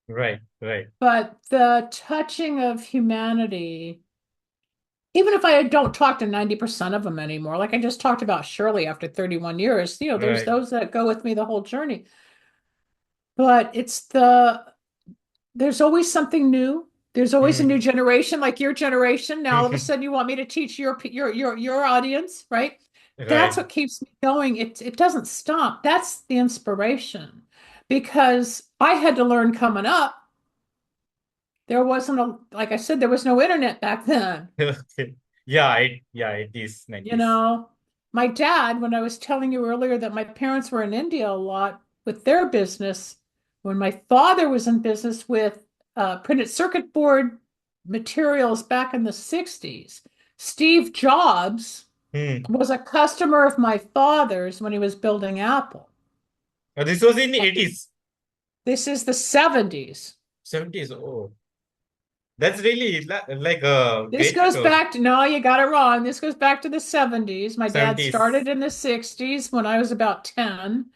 S2: Right. Right.
S1: but the touching of humanity. Even if I don't talk to 90% of them anymore, like I just talked about Shirley after 31 years, there's
S2: Right.
S1: those that go with me the whole journey. But there's always something new. There's always a new
S2: Hmm.
S1: generation, like your generation. Now all of a sudden you want me to teach your audience, right? That's
S2: Right.
S1: what keeps me going. It doesn't stop. That's the inspiration. Because I had to learn coming up. There wasn't like I said, there was no internet back then.
S2: Okay. Yeah, it is
S1: You
S2: 90s.
S1: know, my dad, when I was telling you earlier that my parents were in India a lot with their business, when my father was in business with printed circuit board materials back in the 60s, Steve Jobs
S2: Hmm.
S1: was a customer of my father's when he was building Apple.
S2: This was in
S1: And
S2: 80s,
S1: this is the 70s.
S2: 70s. Oh. That's really like
S1: This
S2: great to
S1: goes
S2: know.
S1: back to, no, you got it wrong. This goes back to the 70s. My dad
S2: 70s.
S1: started in the 60s when I was about 10.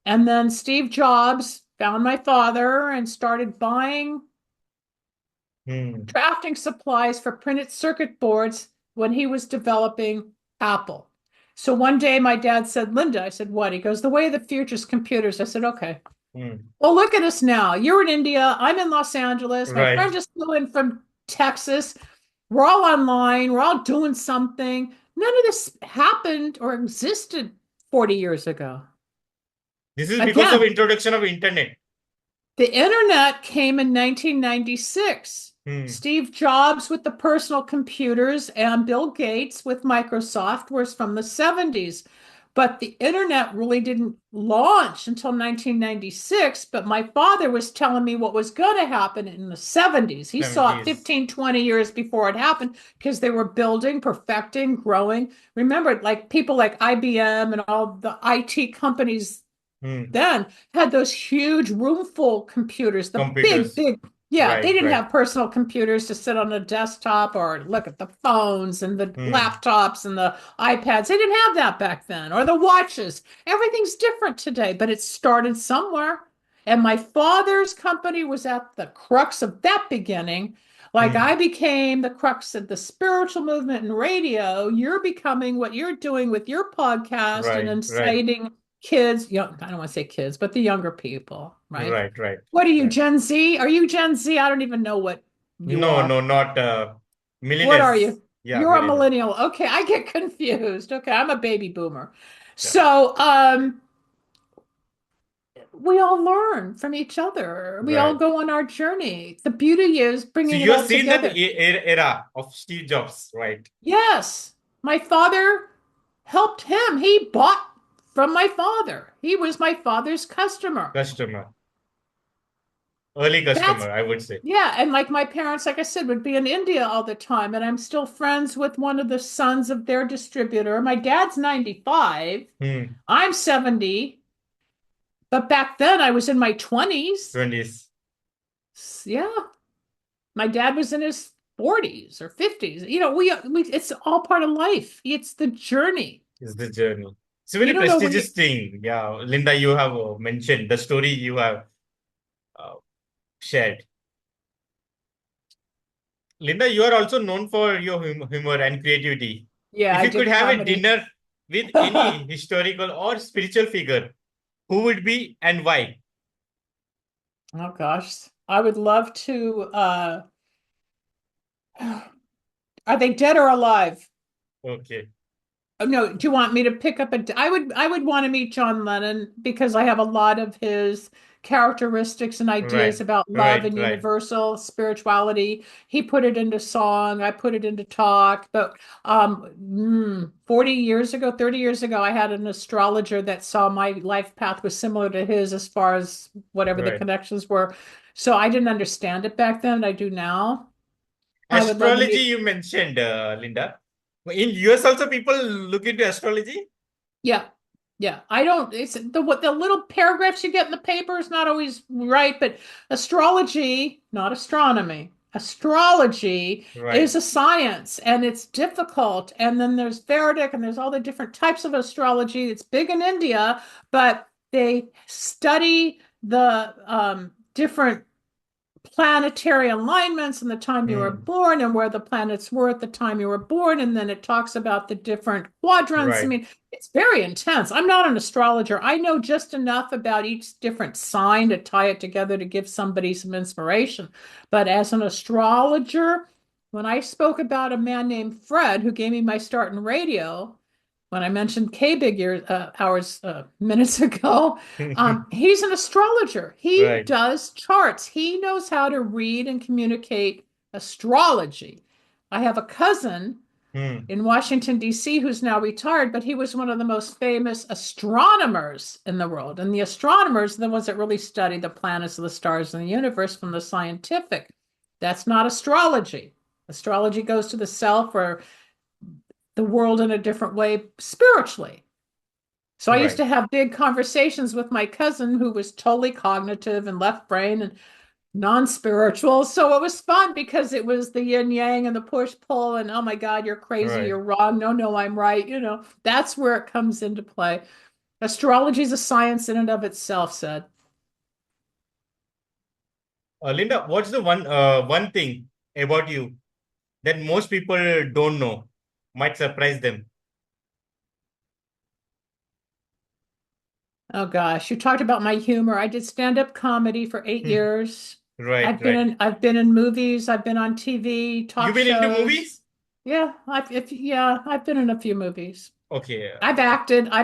S1: And then Steve Jobs found my father and started buying
S2: Hmm.
S1: drafting supplies for printed circuit boards when he was developing Apple. So one day my dad said, Linda, I said, what? He goes, the way of the future is computers. I said, okay.
S2: Hmm.
S1: Well, look at us now. You're in India. I'm in Los Angeles. My
S2: Right.
S1: friend just flew in from Texas. We're all online. We're all doing something. None of this happened or existed 40 years ago.
S2: This is because of
S1: Again,
S2: introduction of internet.
S1: the internet came in 1996.
S2: Hmm.
S1: Steve Jobs with the personal computers and Bill Gates with Microsoft was from the 70s. But the internet really didn't launch until 1996. But my father was telling me what was going to happen in the 70s. He saw it
S2: 70s.
S1: 15, 20 years before it happened because they were building, perfecting, growing. Remember, like people like IBM and all the IT companies
S2: Hmm.
S1: then had those huge room full computers, the big,
S2: Computers.
S1: big, yeah, they
S2: Right,
S1: didn't
S2: right.
S1: have personal computers to sit on a desktop or look at the phones and the
S2: Hmm.
S1: laptops and the iPads. They didn't have that back then, or the watches. Everything's different today, but it started somewhere. And my father's company was at the crux of that beginning. Like I
S2: Hmm.
S1: became the crux of the spiritual movement in radio. You're becoming what you're doing with your podcast and
S2: Right, right,
S1: inciting kids, young, I don't want to say kids, but the younger people, right?
S2: right, right,
S1: What are you,
S2: right.
S1: Gen Z? Are you Gen Z? I don't even know what you
S2: No,
S1: are.
S2: no, not
S1: What are
S2: millennials.
S1: you?
S2: Yeah,
S1: You're a
S2: millennials.
S1: millennial. Okay, I get confused. Okay, I'm a baby boomer.
S2: Yeah,
S1: So, we all learn from each other. We all
S2: right.
S1: go on our journey. The beauty is
S2: So
S1: bringing it
S2: you have
S1: all
S2: seen that
S1: together.
S2: era of Steve Jobs, right?
S1: Yes, my father helped him. He bought from my father. He was my father's customer.
S2: Customer, early
S1: That's
S2: customer, I would say.
S1: Yeah, and like my parents, like I said, would be in India all the time, and I'm still friends with one of the sons of their distributor. My dad's 95,
S2: Hmm.
S1: I'm 70, but back then I was in my 20s.
S2: 20s
S1: Yeah, my dad was in his 40s or 50s. We it's all part of life. It's the journey.
S2: is the journey. It's a
S1: You
S2: very
S1: don't know where you
S2: prestigious thing. Yeah, Linda, you have mentioned the story you have uh, shared. Linda, you are also known for your humor and creativity.
S1: Yeah,
S2: If
S1: I
S2: you could
S1: did
S2: have a
S1: comedy.
S2: dinner with any historical or spiritual figure, who would be and why?
S1: Oh gosh. I would love to are they dead or alive?
S2: Okay,
S1: Oh, no, do you want me to pick up I would want to meet John Lennon because I have a lot of his characteristics and ideas
S2: right,
S1: about love
S2: right,
S1: and
S2: right.
S1: universal spirituality. He put it into song, I put it into talk. But 40 years ago, 30 years ago, I had an astrologer that saw my life path was similar to his as far as whatever the
S2: Right.
S1: connections were. So I didn't understand it back then. I do now. I would love to
S2: Astrology
S1: meet.
S2: you mentioned, Linda. In US also people look into astrology?
S1: Yeah. Yeah. I don't, it's the little paragraphs you get in the paper is not always right, but astrology, not astronomy. Astrology is
S2: Right,
S1: a science and it's difficult. And then there's Vedic and there's all the different types of astrology. It's big in India, but they study the different planetary alignments and the time you were
S2: hmm,
S1: born and where the planets were at the time you were born. And then it talks about the different quadrants. I
S2: right,
S1: mean, it's very intense. I'm not an astrologer. I know just enough about each different sign to tie it together to give somebody some inspiration. But as an astrologer, when I spoke about a man named Fred who gave me my start in radio, when I mentioned K big years hours minutes ago, he's an astrologer. He
S2: right,
S1: does charts. He knows how to read and communicate astrology. I have a cousin
S2: hmm,
S1: in Washington, D.C., who's now retired, but he was one of the most famous astronomers in the world. And the astronomers are the ones that really study the planets and the stars in the universe from the scientific. That's not astrology. Astrology goes to the self or the world in a different way spiritually. So I used
S2: right.
S1: to have big conversations with my cousin who was totally cognitive and left brain. And non-spiritual. So it was fun because it was the yin yang and the push pull and oh my God, you're crazy,
S2: Right.
S1: you're wrong. No, no, I'm right. That's where it comes into play. Astrology is a science in and of itself, said.
S2: Linda, what's the one thing about you that most people don't know, might surprise them?
S1: Oh gosh, you talked about my humor. I did stand-up comedy for 8 years.
S2: Right,
S1: I've been
S2: right.
S1: in I've been in movies, I've been on TV,
S2: You
S1: talk
S2: been into
S1: shows.
S2: movies?
S1: I've been in a few movies.
S2: Okay.
S1: I've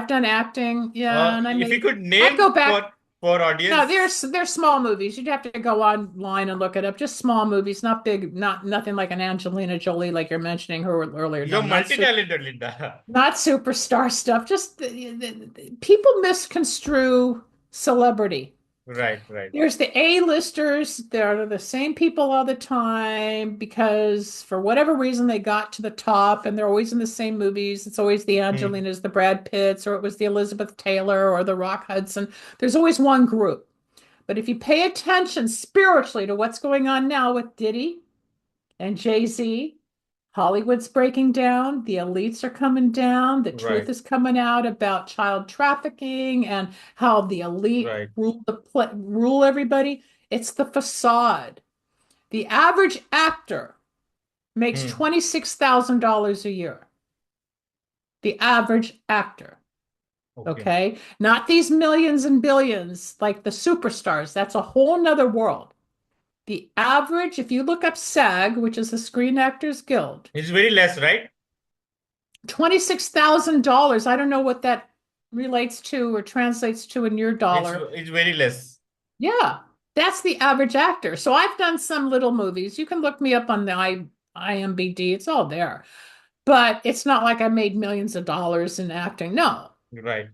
S1: done acting, yeah, and
S2: If you could
S1: I'd go
S2: name
S1: back.
S2: for
S1: No,
S2: audience,
S1: there's small movies. You'd have to go online and look it up. Just small movies, not big, nothing like an Angelina Jolie, like you're mentioning her earlier. No,
S2: you're multi-talented, Linda.
S1: not superstar stuff. Just people misconstrue celebrity.
S2: Right, right.
S1: There's the A-listers. They're the same people all the time because for whatever reason they got to the top and they're always in the same movies. It's always the
S2: Hmm.
S1: Angelinas, the Brad Pitts, or it was the Elizabeth Taylor or the Rock Hudson. There's always one group. But if you pay attention spiritually to what's going on now with Diddy and Jay-Z, Hollywood's breaking down, the elites are coming down, the truth
S2: Right,
S1: is coming out about child trafficking and how the elite
S2: right.
S1: rule everybody. It's the facade. The average actor makes
S2: Hmm.
S1: $26,000 a year. The average actor.
S2: Okay.
S1: Okay. Not these millions and billions like the superstars. That's a whole nother world. The average, if you look up SAG, which is the Screen Actors Guild,
S2: It's very less, right?
S1: $26,000. I don't know what that relates to or translates to in your dollar.
S2: It's very less.
S1: Yeah, that's the average actor. So I've done some little movies. You can look me up on the IMBD. It's all there. But it's not like I made millions of dollars in acting. No.
S2: Right,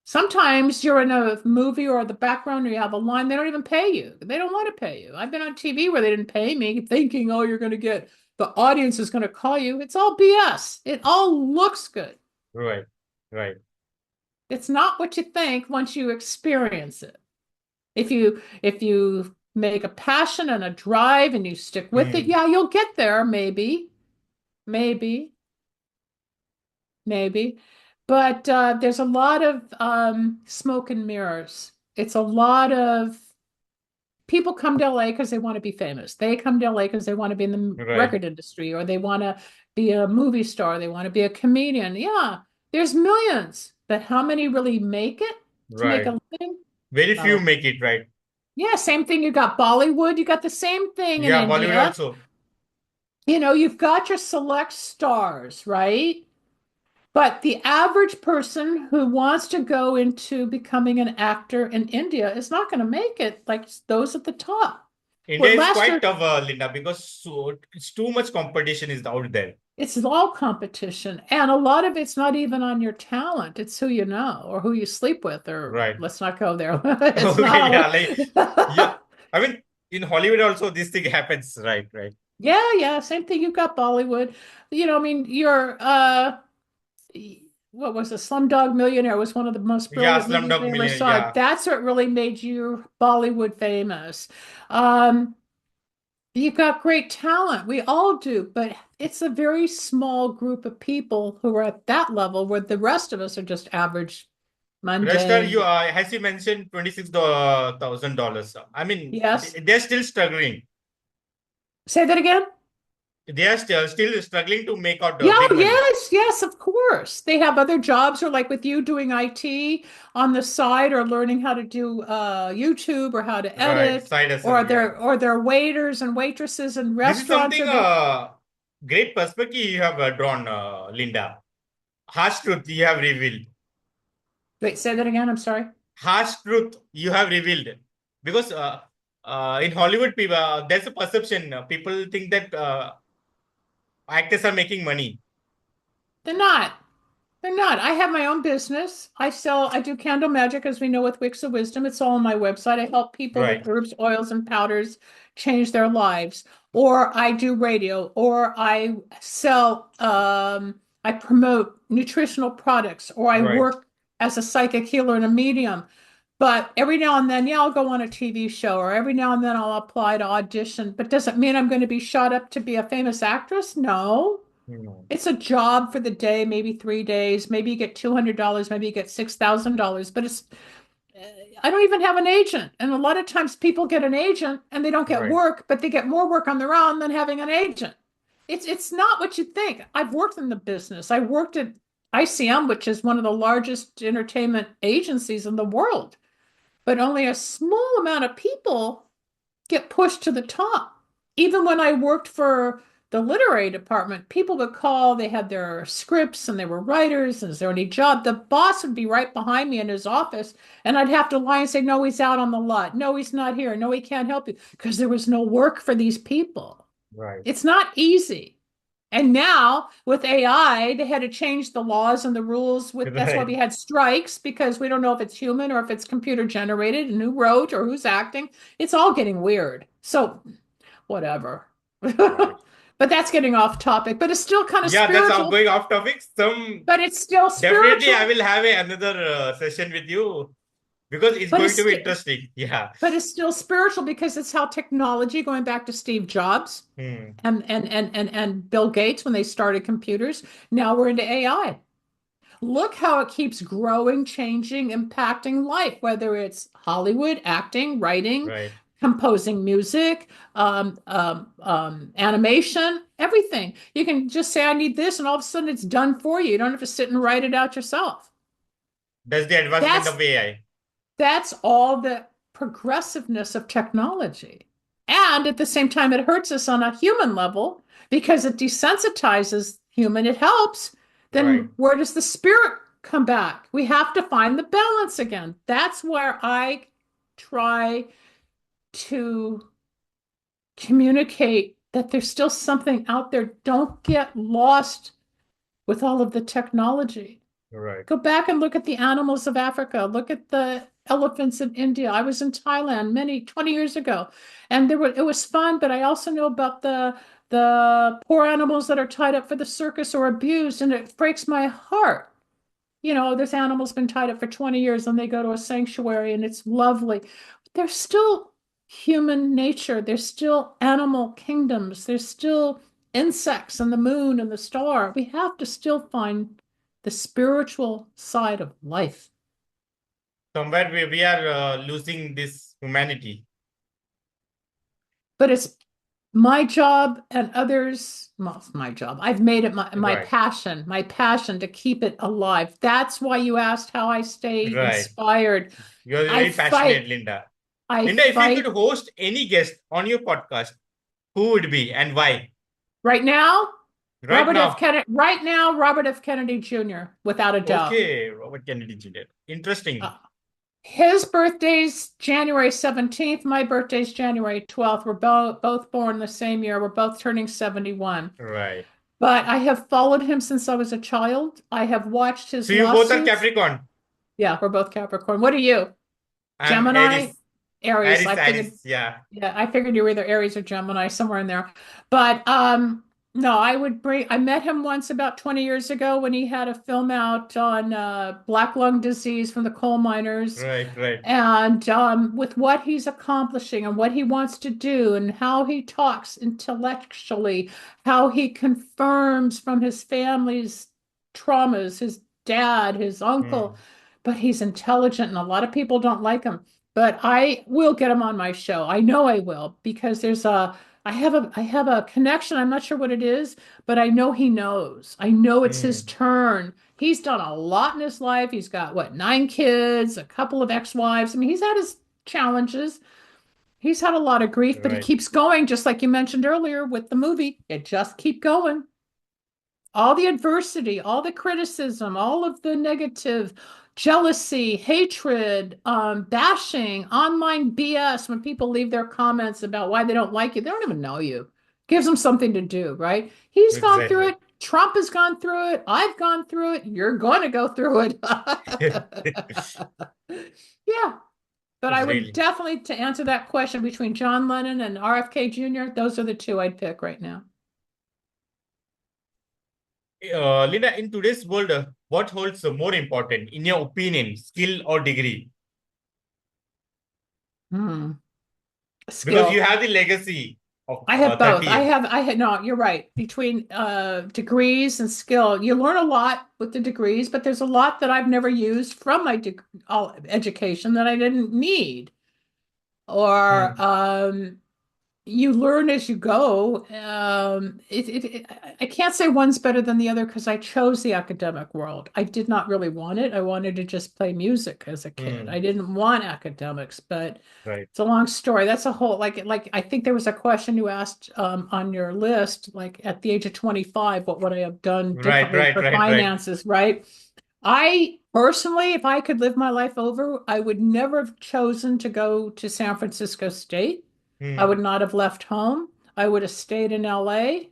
S1: Sometimes you're in a movie or the background or you have a line, they don't even pay you. They don't want to pay you. I've been on TV where they didn't pay me, thinking, oh, you're going to get the audience is going to call you. It's all BS. It all looks good.
S2: right, right.
S1: It's not what you think once you experience it. If you make a passion and a drive and you stick with it,
S2: Hmm.
S1: yeah, you'll get there, maybe, maybe. But there's a lot of smoke and mirrors. It's a lot of people come to LA because they want to be famous. They come to LA because they want to be in the
S2: Right,
S1: record industry or they want to be a movie star. They want to be a comedian. Yeah, there's millions, but how many really make it to make
S2: right.
S1: a living?
S2: Very
S1: Not a
S2: few
S1: lot.
S2: make it right.
S1: Yeah, same thing. You got Bollywood. You got the same thing in
S2: Yeah, Bollywood
S1: India.
S2: also.
S1: You've got your select stars, right? But the average person who wants to go into becoming an actor in India is not going to make it like those at the top.
S2: India
S1: What
S2: is
S1: last
S2: quite
S1: year,
S2: tough, Linda, because it's too much competition is out there.
S1: it's all competition. And a lot of it's not even on your talent. It's who you know or who you sleep with, or
S2: Right.
S1: let's not go there. It's not
S2: Okay, yeah,
S1: all.
S2: yeah. I mean, in Hollywood also this thing happens, right, right.
S1: Yeah, yeah, same thing. You've got Bollywood. I mean, what was a Slumdog Millionaire was one of the most
S2: Yeah,
S1: brilliant movies I
S2: Slumdog
S1: ever
S2: Millionaire,
S1: saw.
S2: yeah.
S1: That's what really made you Bollywood famous. Um, you've got great talent. We all do, but it's a very small group of people who are at that level where the rest of us are just average,
S2: Restaurant,
S1: mundane.
S2: as you mentioned, $26,000. I mean,
S1: Yes.
S2: they're still struggling.
S1: Say that again.
S2: They are still struggling to make out
S1: Yeah,
S2: big money.
S1: yes, yes, of course. They have other jobs or like with you doing IT on the side or learning how to do YouTube or how to
S2: Right,
S1: edit
S2: side hustle, yeah.
S1: or they're waiters and waitresses in
S2: This is
S1: restaurants
S2: something
S1: or they
S2: great perspective you have drawn, Linda. Harsh truth you have revealed.
S1: wait, say that again. I'm sorry.
S2: Harsh truth you have revealed. Because in Hollywood, people, there's a perception. People think that actors are making money.
S1: They're not. They're not. I have my own business. I do candle magic, as we know, with Wicks of Wisdom. It's all on my website. I help people with
S2: Right,
S1: herbs, oils, and powders change their lives. Or I do radio, or I sell, I promote nutritional products, or I
S2: right.
S1: work as a psychic healer and a medium. But every now and then, yeah, I'll go on a TV show, or every now and then I'll apply to audition. But does it mean I'm going to be shot up to be a famous actress? No.
S2: No.
S1: It's a job for the day, maybe 3 days. Maybe you get $200, maybe you get $6,000. But I don't even have an agent. And a lot of times people get an agent and they don't get
S2: Right.
S1: work, but they get more work on their own than having an agent. It's not what you think. I've worked in the business. I worked at ICM, which is one of the largest entertainment agencies in the world, but only a small amount of people get pushed to the top. Even when I worked for the literary department, people would call, they had their scripts and they were writers, and is there any job? The boss would be right behind me in his office, and I'd have to lie and say, no, he's out on the lot. No, he's not here. No, he can't help you, because there was no work for these people.
S2: Right.
S1: It's not easy. And now with AI, they had to change the laws and the rules with that's why we
S2: Right.
S1: had strikes because we don't know if it's human or if it's computer generated and who wrote or who's acting. It's all getting weird. So whatever.
S2: Right.
S1: But that's getting off topic, but it's still kind of
S2: Yeah, that's how
S1: spiritual,
S2: going off topic. Some
S1: but it's still
S2: definitely I
S1: spiritual,
S2: will have another session with you because it's
S1: but
S2: going
S1: it's
S2: to be
S1: sti-
S2: interesting. Yeah.
S1: but it's still spiritual because it's how technology, going back to Steve Jobs
S2: Hmm.
S1: and Bill Gates when they started computers, now we're into AI. Look how it keeps growing, changing, impacting life, whether it's Hollywood, acting, writing,
S2: Right.
S1: composing music, animation, everything. You can just say, I need this, and all of a sudden it's done for you. You don't have to sit and write it out yourself.
S2: That's the advancement
S1: That's
S2: of AI.
S1: that's all the progressiveness of technology. And at the same time, it hurts us on a human level because it desensitizes human, it helps.
S2: Right.
S1: Then where does the spirit come back? We have to find the balance again. That's where I try to communicate that there's still something out there. Don't get lost with all of the technology.
S2: Right.
S1: Go back and look at the animals of Africa. Look at the elephants in India. I was in Thailand many 20 years ago, and it was fun, but I also know about the poor animals that are tied up for the circus or abused, and it breaks my heart. This animal's been tied up for 20 years and they go to a sanctuary and it's lovely. There's still human nature. There's still animal kingdoms. There's still insects and the moon and the star. We have to still find the spiritual side of life.
S2: Somewhere we are losing this humanity.
S1: But it's my job and others, well, it's my job. I've made it
S2: Right.
S1: my passion to keep it alive. That's why you asked how I stay
S2: Right.
S1: inspired.
S2: You're
S1: I
S2: very passionate,
S1: fight
S2: Linda.
S1: I
S2: Linda, if you could
S1: fight
S2: host any guest on your podcast, who would be and why?
S1: right now.
S2: Right now.
S1: Robert F. Kennedy Jr., without a doubt.
S2: Okay, Robert Kennedy Jr. Interesting.
S1: Uh, his birthday's January 17th. My birthday's January 12th. We're both born the same year. We're both turning 71.
S2: Right.
S1: But I have followed him since I was a child. I have watched
S2: So
S1: his
S2: you both are
S1: lawsuits.
S2: Capricorn.
S1: Yeah, we're both Capricorn. What are you?
S2: I'm
S1: Gemini?
S2: Aries.
S1: Aries.
S2: Aries,
S1: I figured
S2: Aries. Yeah.
S1: Yeah, I figured you were either Aries or Gemini, somewhere in there. But no, I met him once about 20 years ago when he had a film out on black lung disease from the coal miners.
S2: Right, right.
S1: And with what he's accomplishing and what he wants to do and how he talks intellectually, how he confirms from his family's traumas, his dad, his uncle,
S2: Hmm.
S1: but he's intelligent and a lot of people don't like him. But I will get him on my show. I know I will because I have a connection. I'm not sure what it is, but I know he knows. I know it's his
S2: Hmm.
S1: turn. He's done a lot in his life. He's got what, 9 kids, a couple of ex-wives. I mean, he's had his challenges. He's had a lot of grief, but he
S2: Right.
S1: keeps going, just like you mentioned earlier with the movie. It just keep going. All the adversity, all the criticism, all of the negative, jealousy, hatred, bashing, online BS when people leave their comments about why they don't like you. They don't even know you. Gives them something to do, right? He's gone through
S2: Exactly.
S1: it. Trump has gone through it. I've gone through it. You're going to go through it. Yeah, but I would
S2: Really.
S1: definitely, to answer that question between John Lennon and RFK Jr., those are the two I'd pick right now.
S2: Linda, in today's world, what holds more important, in your opinion, skill or degree?
S1: Hmm.
S2: Because you
S1: Skill.
S2: have the legacy of
S1: I have
S2: 30
S1: both.
S2: years.
S1: No, you're right. Between degrees and skill, you learn a lot with the degrees, but there's a lot that I've never used from my education that I didn't need. Or
S2: Hmm.
S1: you learn as you go. I can't say one's better than the other because I chose the academic world. I did not really want it. I wanted to just play music as a kid.
S2: Hmm.
S1: I didn't want academics, but
S2: Right.
S1: it's a long story. That's a whole like I think there was a question you asked on your list, like at the age of 25, what would I have done
S2: Right,
S1: differently
S2: right,
S1: for
S2: right, right.
S1: finances, right? I personally, if I could live my life over, I would never have chosen to go to San Francisco State. I
S2: Hmm.
S1: would not have left home. I would have stayed in LA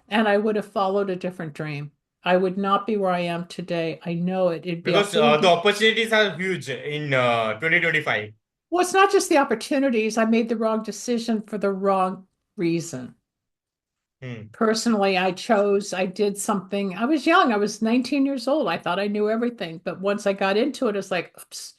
S1: and I would have followed a different dream. I would not be where I am today. I know it.
S2: Because
S1: It would
S2: the
S1: be,
S2: opportunities are huge in 2025.
S1: well, it's not just the opportunities. I made the wrong decision for the wrong reason.
S2: Hmm.
S1: Personally, I did something. I was young. I was 19 years old. I thought I knew everything. But once I got into it, it's like, oops,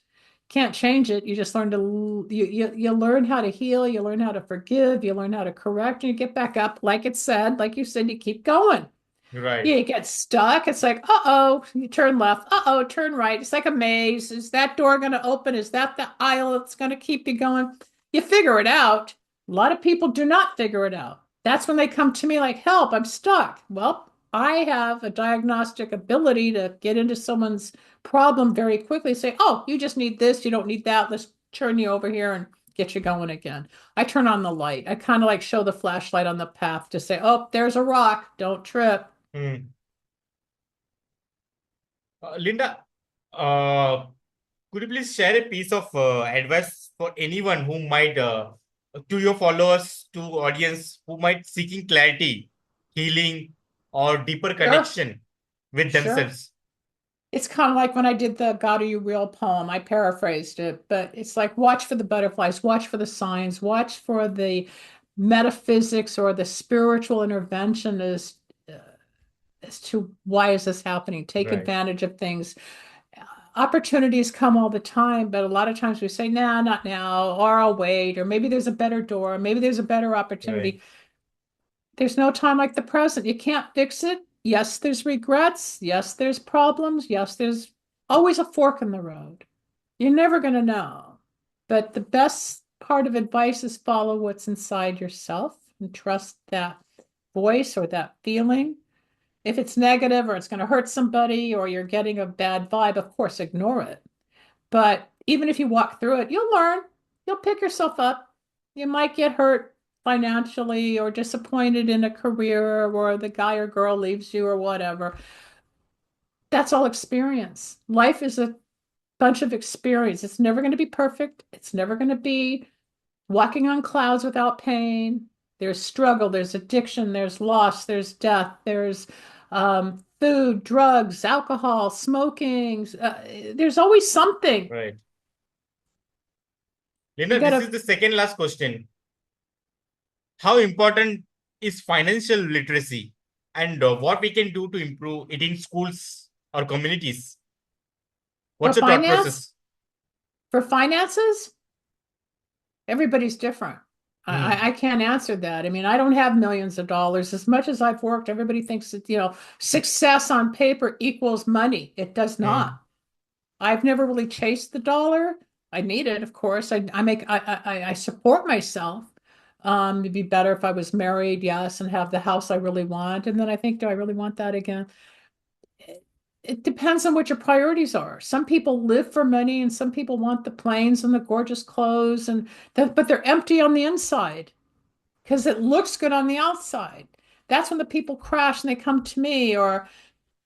S1: can't change it. You just learn to, you learn how to heal. You learn how to forgive. You learn how to correct. And you get back up. Like you said, you keep going.
S2: Right,
S1: Yeah, you get stuck. It's like, uh-oh, you turn left. Uh-oh, turn right. It's like a maze. Is that door going to open? Is that the aisle that's going to keep you going? You figure it out. A lot of people do not figure it out. That's when they come to me like, help, I'm stuck. Well, I have a diagnostic ability to get into someone's problem very quickly, say, oh, you just need this, you don't need that. Let's turn you over here and get you going again. I turn on the light. I kind of like show the flashlight on the path to say, oh, there's a rock, don't trip.
S2: hmm. Linda, uh, could you please share a piece of advice for anyone who might, to your followers, to audience who might seeking clarity, healing, or deeper
S1: Sure,
S2: connection with
S1: sure.
S2: themselves?
S1: It's kind of like when I did the God Are You Real poem. I paraphrased it, but it's like watch for the butterflies, watch for the signs, watch for the metaphysics or the spiritual intervention as to why is this happening. Take
S2: Right,
S1: advantage of things. Opportunities come all the time, but a lot of times we say, nah, not now, or I'll wait, or maybe there's a better door, maybe there's a better
S2: right,
S1: opportunity. There's no time like the present. You can't fix it. Yes, there's regrets. Yes, there's problems. Yes, there's always a fork in the road. You're never going to know. But the best part of advice is follow what's inside yourself and trust that voice or that feeling. If it's negative or it's going to hurt somebody or you're getting a bad vibe, of course, ignore it. But even if you walk through it, you'll learn. You'll pick yourself up. You might get hurt financially or disappointed in a career or the guy or girl leaves you or whatever. That's all experience. Life is a bunch of experience. It's never going to be perfect. It's never going to be walking on clouds without pain. There's struggle, there's addiction, there's loss, there's death, there's food, drugs, alcohol, smoking. There's always something.
S2: right.
S1: You
S2: Linda, this is
S1: gotta
S2: the second last question. How important is financial literacy and what we can do to improve it in schools or communities?
S1: for
S2: What's the thought
S1: finance,
S2: process?
S1: for finances, everybody's different.
S2: Hmm.
S1: I can't answer that. I mean, I don't have millions of dollars. As much as I've worked, everybody thinks that, success on paper equals money. It does
S2: Hmm.
S1: not. I've never really chased the dollar. I need it, of course. I support myself. It'd be better if I was married, yes, and have the house I really want. And then I think, do I really want that again? It depends on what your priorities are. Some people live for money, and some people want the planes and the gorgeous clothes, but they're empty on the inside because it looks good on the outside. That's when the people crash and they come to me, or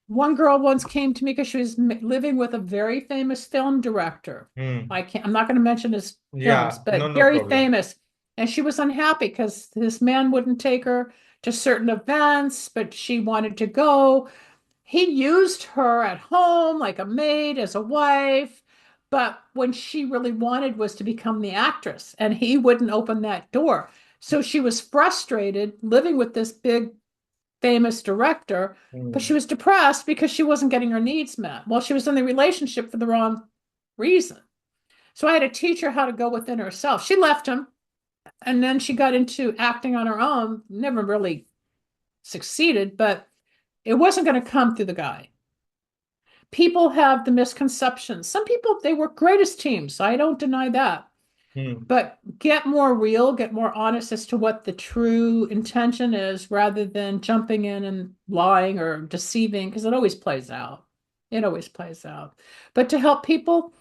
S1: one girl once came to me because she was living with a very famous film director.
S2: Hmm.
S1: I'm not going to mention his films,
S2: Yeah,
S1: but
S2: no, no
S1: very
S2: problem.
S1: famous. And she was unhappy because this man wouldn't take her to certain events, but she wanted to go. He used her at home like a maid, as a wife. But when she really wanted was to become the actress, and he wouldn't open that door. So she was frustrated living with this big famous director, but
S2: Hmm.
S1: she was depressed because she wasn't getting her needs met. Well, she was in the relationship for the wrong reason. So I had to teach her how to go within herself. She left him and then she got into acting on her own, never really succeeded, but it wasn't going to come through the guy. People have the misconceptions. Some people, they work great as teams. I don't deny that.
S2: Hmm.
S1: But get more real, get more honest as to what the true intention is rather than jumping in and lying or deceiving, because it always plays out. It always plays out. But to help people,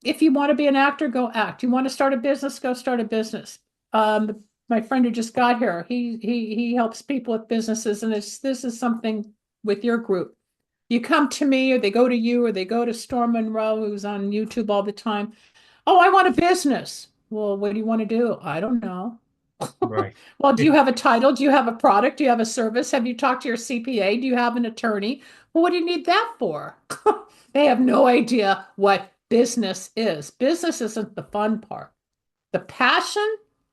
S1: if you want to be an actor, go act. You want to start a business, go start a business. My friend who just got here, he helps people with businesses, and this is something with your group. You come to me, or they go to you, or they go to Storm Monroe, who's on YouTube all the time. Oh, I want a business. Well, what do you want to do? I don't know.
S2: Right.
S1: Well, do you have a title? Do you have a product? Do you have a service? Have you talked to your CPA? Do you have an attorney? Well, what do you need that for? They have no idea what business is. Business isn't the fun part. The passion,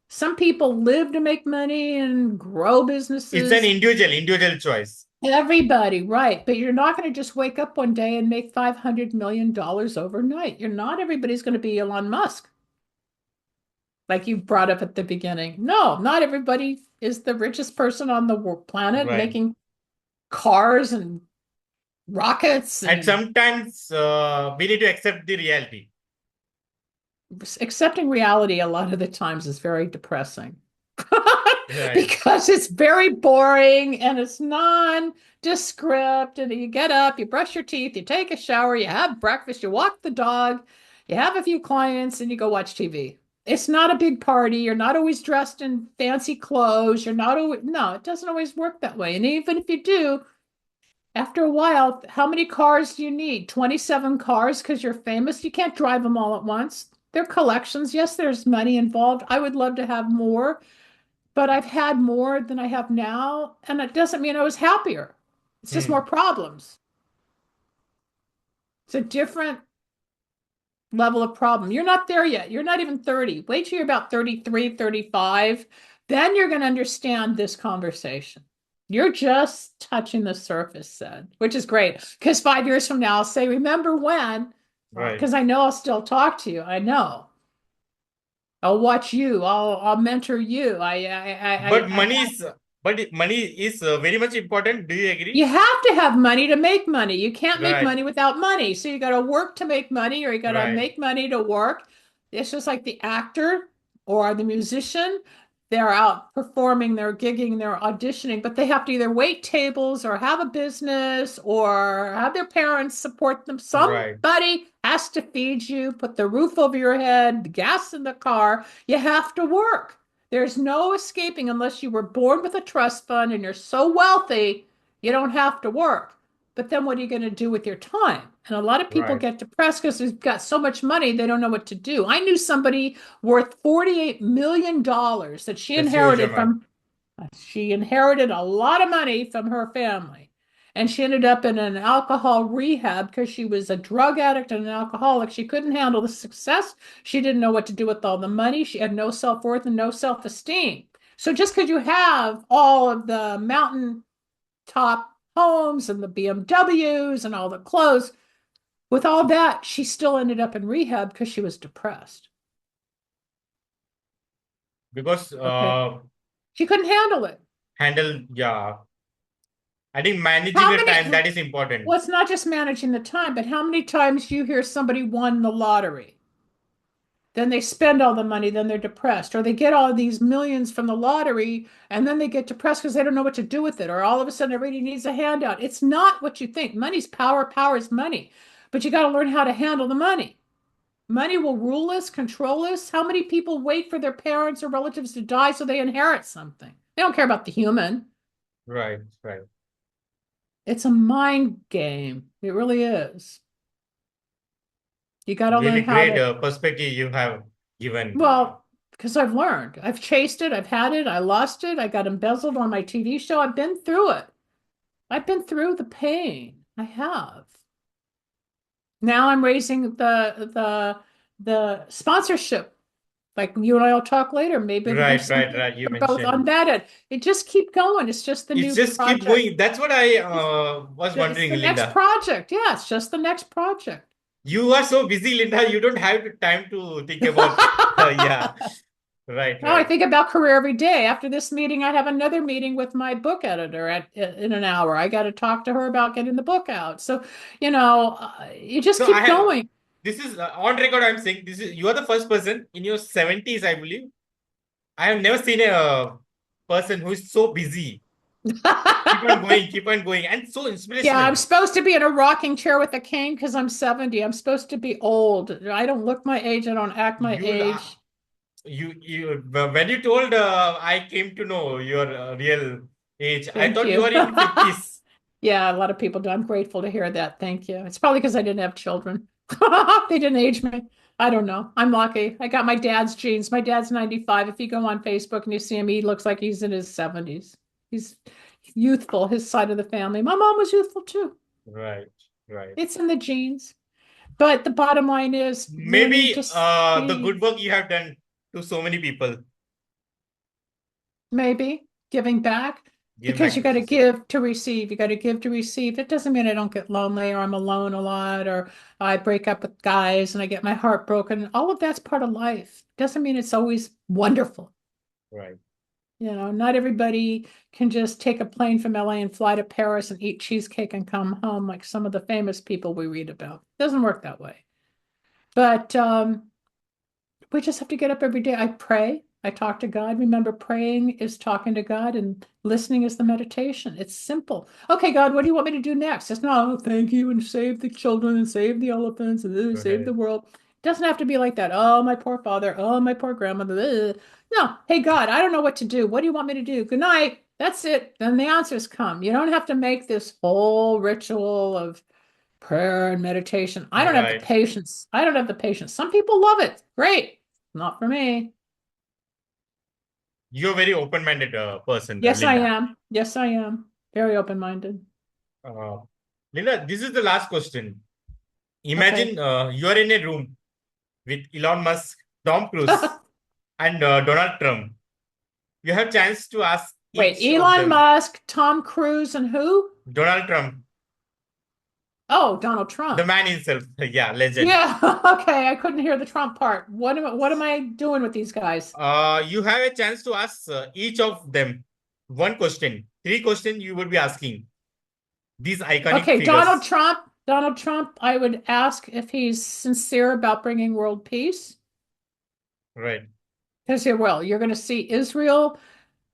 S1: some people live to make money and grow
S2: It's an
S1: businesses.
S2: individual choice.
S1: Everybody, right. But you're not going to just wake up one day and make $500 million overnight. You're not everybody's going to be Elon Musk, like you brought up at the beginning. No, not everybody is the richest person on the planet
S2: Right.
S1: making cars and rockets,
S2: And
S1: and
S2: sometimes we need to accept the reality.
S1: accepting reality a lot of the times is very depressing.
S2: Right.
S1: Because it's very boring and it's nondescript. And you get up, you brush your teeth, you take a shower, you have breakfast, you walk the dog, you have a few clients, and you go watch TV. It's not a big party. You're not always dressed in fancy clothes. You're not always, no, it doesn't always work that way. And even if you do, after a while, how many cars do you need? 27 cars because you're famous? You can't drive them all at once. They're collections. Yes, there's money involved. I would love to have more, but I've had more than I have now, and it doesn't mean I was happier. It's just more
S2: Hmm.
S1: problems. It's a different level of problem. You're not there yet. You're not even 30. Wait till you're about 33, 35. Then you're going to understand this conversation. You're just touching the surface, said, which is great. Because 5 years from now, I'll say, remember when?
S2: Right.
S1: Because I know I'll still talk to you. I know. I'll watch you. I'll mentor you.
S2: But money is very much important. Do you
S1: You
S2: agree?
S1: have to have money to make money. You can't make
S2: Right.
S1: money without money. So you got to work to make money, or you got to
S2: Right.
S1: make money to work. It's just like the actor or the musician. They're out performing, they're gigging, they're auditioning, but they have to either wait tables or have a business or have their parents support them.
S2: Right.
S1: Somebody has to feed you, put the roof over your head, the gas in the car. You have to work. There's no escaping unless you were born with a trust fund and you're so wealthy you don't have to work. But then what are you going to do with your time? And a lot of people
S2: Right.
S1: get depressed because they've got so much money, they don't know what to do. I knew somebody worth $48 million that
S2: That's huge amount.
S1: she inherited a lot of money from her family. And she ended up in an alcohol rehab because she was a drug addict and an alcoholic. She couldn't handle the success. She didn't know what to do with all the money. She had no self-worth and no self-esteem. So just because you have all of the mountain top homes and the BMWs and all the clothes, with all that, she still ended up in rehab because she was depressed.
S2: Because
S1: Okay. She couldn't handle it.
S2: handle, yeah. I think managing
S1: How
S2: the
S1: many,
S2: time, that is important.
S1: well, it's not just managing the time, but how many times you hear somebody won the lottery? Then they spend all the money, then they're depressed, or they get all these millions from the lottery and then they get depressed because they don't know what to do with it, or all of a sudden everybody needs a handout. It's not what you think. Money's power, power is money, but you got to learn how to handle the money. Money will rule us, control us. How many people wait for their parents or relatives to die so they inherit something? They don't care about the human.
S2: Right. Right.
S1: It's a mind game. It really is. You got to
S2: Really
S1: learn how
S2: great
S1: to,
S2: perspective you have given.
S1: well, because I've learned. I've chased it, I've had it, I lost it, I got embezzled on my TV show. I've been through it. I've been through the pain. I have. Now I'm raising the sponsorship. Like you and I will talk later. Maybe there's
S2: Right. Right.
S1: something
S2: Right. You
S1: we're both
S2: mentioned.
S1: on that end. It just keep going. It's just the
S2: It's
S1: new
S2: just keep
S1: project.
S2: going. That's what I was
S1: It's
S2: wondering,
S1: the next
S2: Linda.
S1: project. Yeah, it's just the next project.
S2: You are so busy, Linda. You don't have time to think about. Yeah, right,
S1: Oh, I
S2: right.
S1: think about career every day. After this meeting, I have another meeting with my book editor in an hour. I got to talk to her about getting the book out. So, you just
S2: So I
S1: keep
S2: have.
S1: going.
S2: This is on record. I'm saying this is you are the first person in your 70s, I believe. I have never seen a person who is so busy. Keep on going, and so
S1: Yeah, I'm
S2: inspirational.
S1: supposed to be in a rocking chair with a cane because I'm 70. I'm supposed to be old. I don't look my age. I don't act my
S2: You,
S1: age.
S2: when you told I came to know your real age, I
S1: Thank
S2: thought you
S1: you.
S2: are in 50s.
S1: Yeah, a lot of people do. I'm grateful to hear that. Thank you. It's probably because I didn't have children. They didn't age me. I don't know. I'm lucky. I got my dad's genes. My dad's 95. If you go on Facebook and you see him, he looks like he's in his 70s. He's youthful, his side of the family. My mom was youthful too.
S2: Right, right.
S1: It's in the genes. But the bottom line is learning
S2: Maybe
S1: to
S2: the good
S1: see,
S2: work you have done to so many people,
S1: maybe giving back,
S2: giving
S1: because
S2: back
S1: you
S2: to the
S1: got to
S2: society.
S1: give to receive. You got to give to receive. It doesn't mean I don't get lonely or I'm alone a lot or I break up with guys and I get my heart broken. All of that's part of life. Doesn't mean it's always wonderful.
S2: Right.
S1: Not everybody can just take a plane from LA and fly to Paris and eat cheesecake and come home like some of the famous people we read about. It doesn't work that way. But we just have to get up every day. I pray. I talk to God. Remember, praying is talking to God and listening is the meditation. It's simple. Okay, God, what do you want me to do next? It's not, oh, thank you and save the children and save the elephants and save the
S2: Right.
S1: world. It doesn't have to be like that. Oh, my poor father. Oh, my poor grandmother. No, hey, God, I don't know what to do. What do you want me to do? Good night. That's it. Then the answers come. You don't have to make this whole ritual of prayer and meditation. I don't have the
S2: Right.
S1: patience. I don't have the patience. Some people love it. Great. Not for me.
S2: You're a very open-minded person,
S1: Yes, I
S2: Linda.
S1: am. Yes, I am. Very open-minded.
S2: Uh, Linda, this is the last question.
S1: Okay.
S2: Imagine you are in a room with Elon Musk, Tom Cruise, and Donald Trump. You have chance to ask
S1: Wait,
S2: each of
S1: Elon
S2: them.
S1: Musk, Tom Cruise, and who?
S2: Donald Trump,
S1: Oh, Donald
S2: the
S1: Trump.
S2: man himself, yeah, legend.
S1: Yeah, okay. I couldn't hear the Trump part. What am I doing with these guys?
S2: You have a chance to ask each of them one question. Three questions you would be asking these iconic
S1: Okay, Donald
S2: figures.
S1: Trump. Donald Trump, I would ask if he's sincere about bringing world peace.
S2: Right,
S1: Because you're going to see Israel,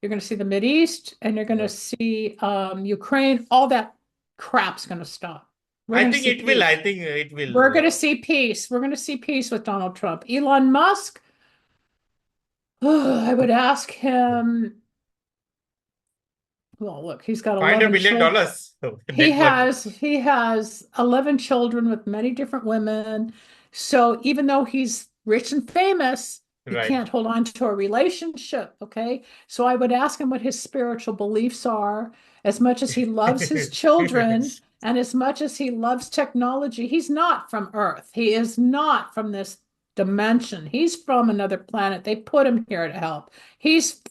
S1: you're going to see the East, and you're going to
S2: right.
S1: see Ukraine. All that crap's going to stop. We're
S2: I
S1: going to
S2: think
S1: see
S2: it will. I
S1: peace.
S2: think it
S1: We're
S2: will.
S1: going to see peace. We're going to see peace with Donald Trump. Elon Musk, I would ask him, well, look, he's got
S2: Find a
S1: 11
S2: billion
S1: children.
S2: dollars
S1: He
S2: net worth.
S1: has he has 11 children with many different women. So even though he's rich and famous, he
S2: Right.
S1: can't hold on to a relationship, okay? So I would ask him what his spiritual beliefs are, as much as he loves his children and as much as he loves technology. He's not from Earth. He is not from this dimension. He's from another planet. They put him here to help. He's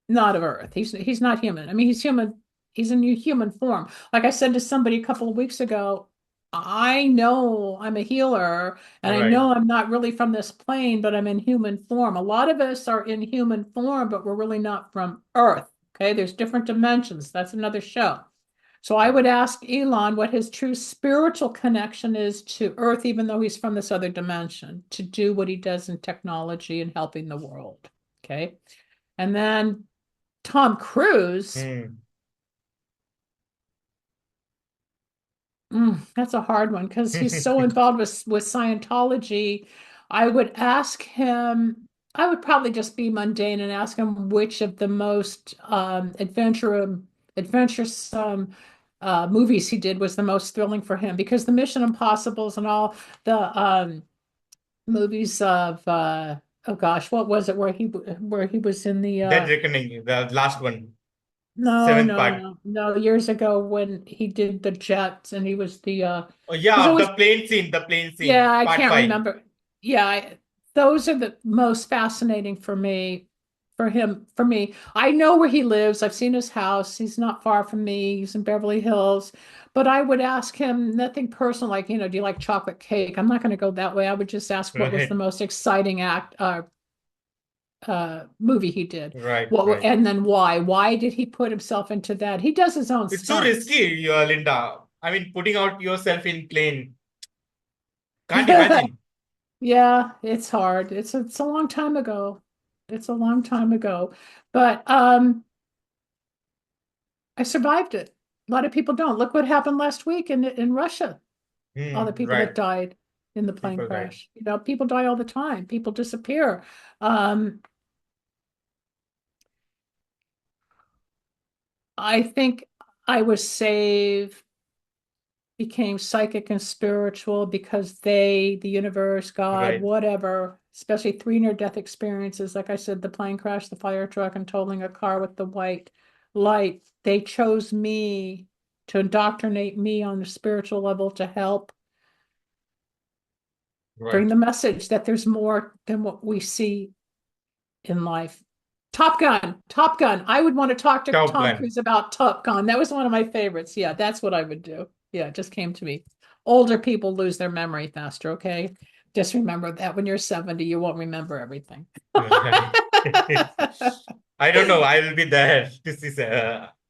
S1: not of Earth. He's not human. I mean, he's human. He's in human form. Like I said to somebody a couple of weeks ago, I know I'm a healer and I
S2: Right.
S1: know I'm not really from this plane, but I'm in human form. A lot of us are in human form, but we're really not from Earth. Okay, there's different dimensions. That's another show. So I would ask Elon what his true spiritual connection is to Earth, even though he's from this other dimension, to do what he does in technology and helping the world. Okay. And then Tom Cruise,
S2: Hmm.
S1: that's a hard one because he's so involved with Scientology. I would ask him, I would probably just be mundane and ask him which of the most adventuresome movies he did was the most thrilling for him because the Mission Impossibles and all the movies of oh gosh, what was it where he was in the
S2: Dead Reckoning, the last one,
S1: no,
S2: seventh
S1: no,
S2: part.
S1: no, no. Years ago when he did the jets and he was
S2: Oh
S1: he's
S2: yeah,
S1: always,
S2: the plane
S1: yeah,
S2: scene,
S1: I
S2: part
S1: can't
S2: five.
S1: remember. Yeah, those are the most fascinating for me, for me. I know where he lives. I've seen his house. He's not far from me. He's in Beverly Hills. but I would ask him nothing personal, like, do you like chocolate cake? I'm not going to go that way. I would just ask what was the
S2: Right.
S1: most exciting movie he did.
S2: Right.
S1: What,
S2: Right.
S1: and then why? Why did he put himself into that? He does his own
S2: It's so
S1: stunts.
S2: risky, Linda. I mean, putting out yourself in plane. Can't imagine.
S1: Yeah, it's hard. It's a long time ago. It's a long time ago. But I survived it. A lot of people don't. Look what happened last week in Russia. All the people that
S2: Right.
S1: died in the plane
S2: People right.
S1: crash. People die all the time. People disappear. Um, I think I was saved, became psychic and spiritual because the universe, God,
S2: Right.
S1: whatever, especially three near-death experiences, like I said, the plane crash, the fire truck, and totaling a car with the white light, they chose me to indoctrinate me on the spiritual level to help bring
S2: Right.
S1: the message that there's more than what we see in life. Top Gun, Top Gun. I would want to talk to
S2: Top
S1: Tom
S2: Gun.
S1: Cruise about Top Gun. That was one of my favorites. Yeah, that's what I would do. Yeah, it just came to me. Older people lose their memory faster, okay? Just remember that when you're 70, you won't remember everything.
S2: Right. I don't know. I will be there to see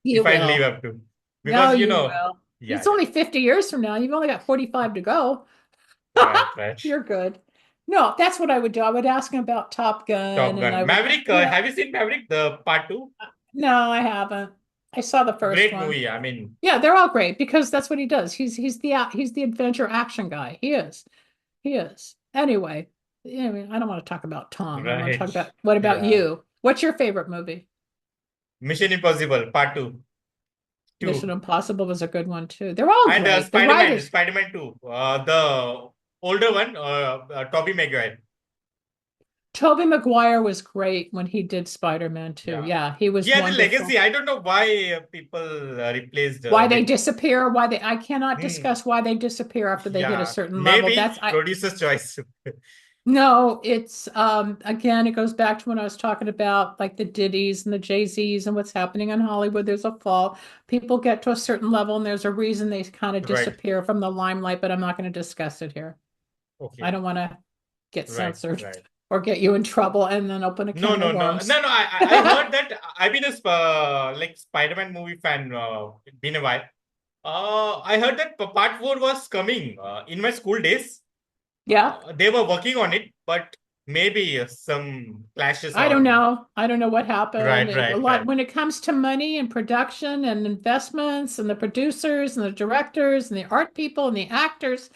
S1: You
S2: if I live
S1: will.
S2: up to.
S1: No,
S2: Because,
S1: you will.
S2: yeah,
S1: It's
S2: yeah.
S1: only 50 years from now. You've only got 45 to go.
S2: Right, right.
S1: You're good. No, that's what I would do. I would ask him about Top Gun
S2: Top
S1: and
S2: Gun.
S1: I would,
S2: Maverick, have you seen Maverick, the part two?
S1: no, I haven't. I saw the first
S2: Great
S1: one.
S2: movie. I mean,
S1: Yeah, they're all great because that's what he does. He's the adventure action guy. He is. He is. Anyway, I mean, I don't want to talk about Tom. I want to
S2: right.
S1: talk about what about
S2: Yeah.
S1: you? What's your favorite movie?
S2: Mission Impossible, part two.
S1: Mission
S2: Two.
S1: Impossible was a good one too. They're all
S2: And
S1: great. The
S2: Spider-Man,
S1: writers,
S2: Spider-Man 2. The older one, Tobey Maguire.
S1: Tobey Maguire was great when he did Spider-Man too.
S2: Yeah.
S1: Yeah, he
S2: He
S1: was
S2: has a
S1: wonderful.
S2: legacy. I don't know why people replaced
S1: Why they
S2: with.
S1: disappear, I cannot
S2: Hmm,
S1: discuss why they disappear after they hit a
S2: yeah,
S1: certain level.
S2: maybe
S1: That's I
S2: producer's choice.
S1: No, it's again, it goes back to when I was talking about like the Diddy's and the Jay-Z's and what's happening in Hollywood. There's a fall. People get to a certain level and there's a reason they kind of
S2: Right.
S1: disappear from the limelight, but I'm not going to discuss it here. I
S2: Okay.
S1: don't want to get
S2: Right.
S1: censored
S2: Right.
S1: or get you in trouble and then open a
S2: No,
S1: can of
S2: no, no, no,
S1: worms.
S2: no. I heard that I've been a like Spider-Man movie fan. It's been a while. I heard that part four was coming in my school days.
S1: Yeah.
S2: They were working on it, but maybe some clashes
S1: I don't
S2: or
S1: know. I don't know what happened.
S2: right,
S1: A
S2: right,
S1: lot
S2: right.
S1: when it comes to money and production and investments and the producers and the directors and the art people and the actors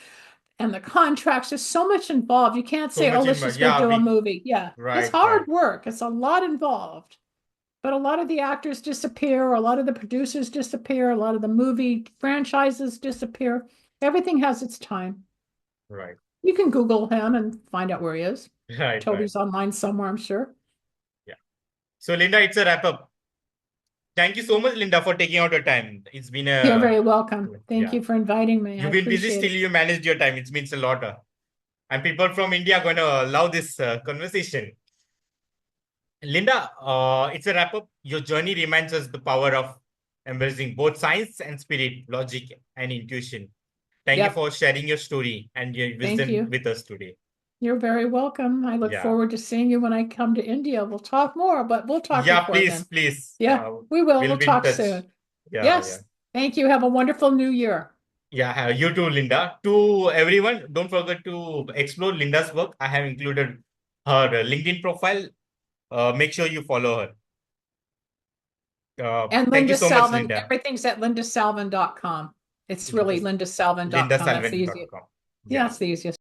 S1: and the contracts, there's so much involved. You can't
S2: So
S1: say, oh,
S2: much in
S1: let's
S2: my
S1: just go
S2: yeah,
S1: do a
S2: we
S1: movie. Yeah, it's
S2: right,
S1: hard
S2: right,
S1: work. It's a lot involved. But a lot of the actors disappear, a lot of the producers disappear, a lot of the movie franchises disappear. Everything has its time.
S2: right,
S1: You can Google him and find out where he is.
S2: right, right.
S1: Toby's online somewhere, I'm sure.
S2: Yeah. So Linda, it's a wrap up. Thank you so much, Linda, for taking out your time. It's been
S1: You're
S2: a
S1: very welcome. Thank
S2: yeah.
S1: you for inviting me. I
S2: You've been busy,
S1: appreciate
S2: still
S1: it.
S2: you managed your time. It means a lot. And people from India are going to love this conversation. Linda, it's a wrap up. Your journey reminds us the power of embracing both science and spirit, logic and intuition. Thank you
S1: Yep.
S2: for sharing your story and your
S1: Thank
S2: wisdom
S1: you.
S2: with us today.
S1: You're very welcome. I look
S2: Yeah.
S1: forward to seeing you when I come to India. We'll talk more, but we'll talk
S2: Yeah,
S1: before
S2: please,
S1: then.
S2: please.
S1: Yeah, we will.
S2: We'll
S1: We'll
S2: be in
S1: talk
S2: touch.
S1: soon.
S2: Yeah, yeah.
S1: Yes. Thank you. Have a wonderful new year.
S2: Yeah, you too, Linda. To everyone, don't forget to explore Linda's work. I have included her LinkedIn profile. Make sure you follow her.
S1: And
S2: Thank you
S1: Linda
S2: so much,
S1: Salvin,
S2: Linda.
S1: everything's at lindasalvin.com. It's really lindasalvin.com. That's the easiest.
S2: lindasalvin.com.
S1: Yeah,
S2: Yeah.
S1: it's the easiest.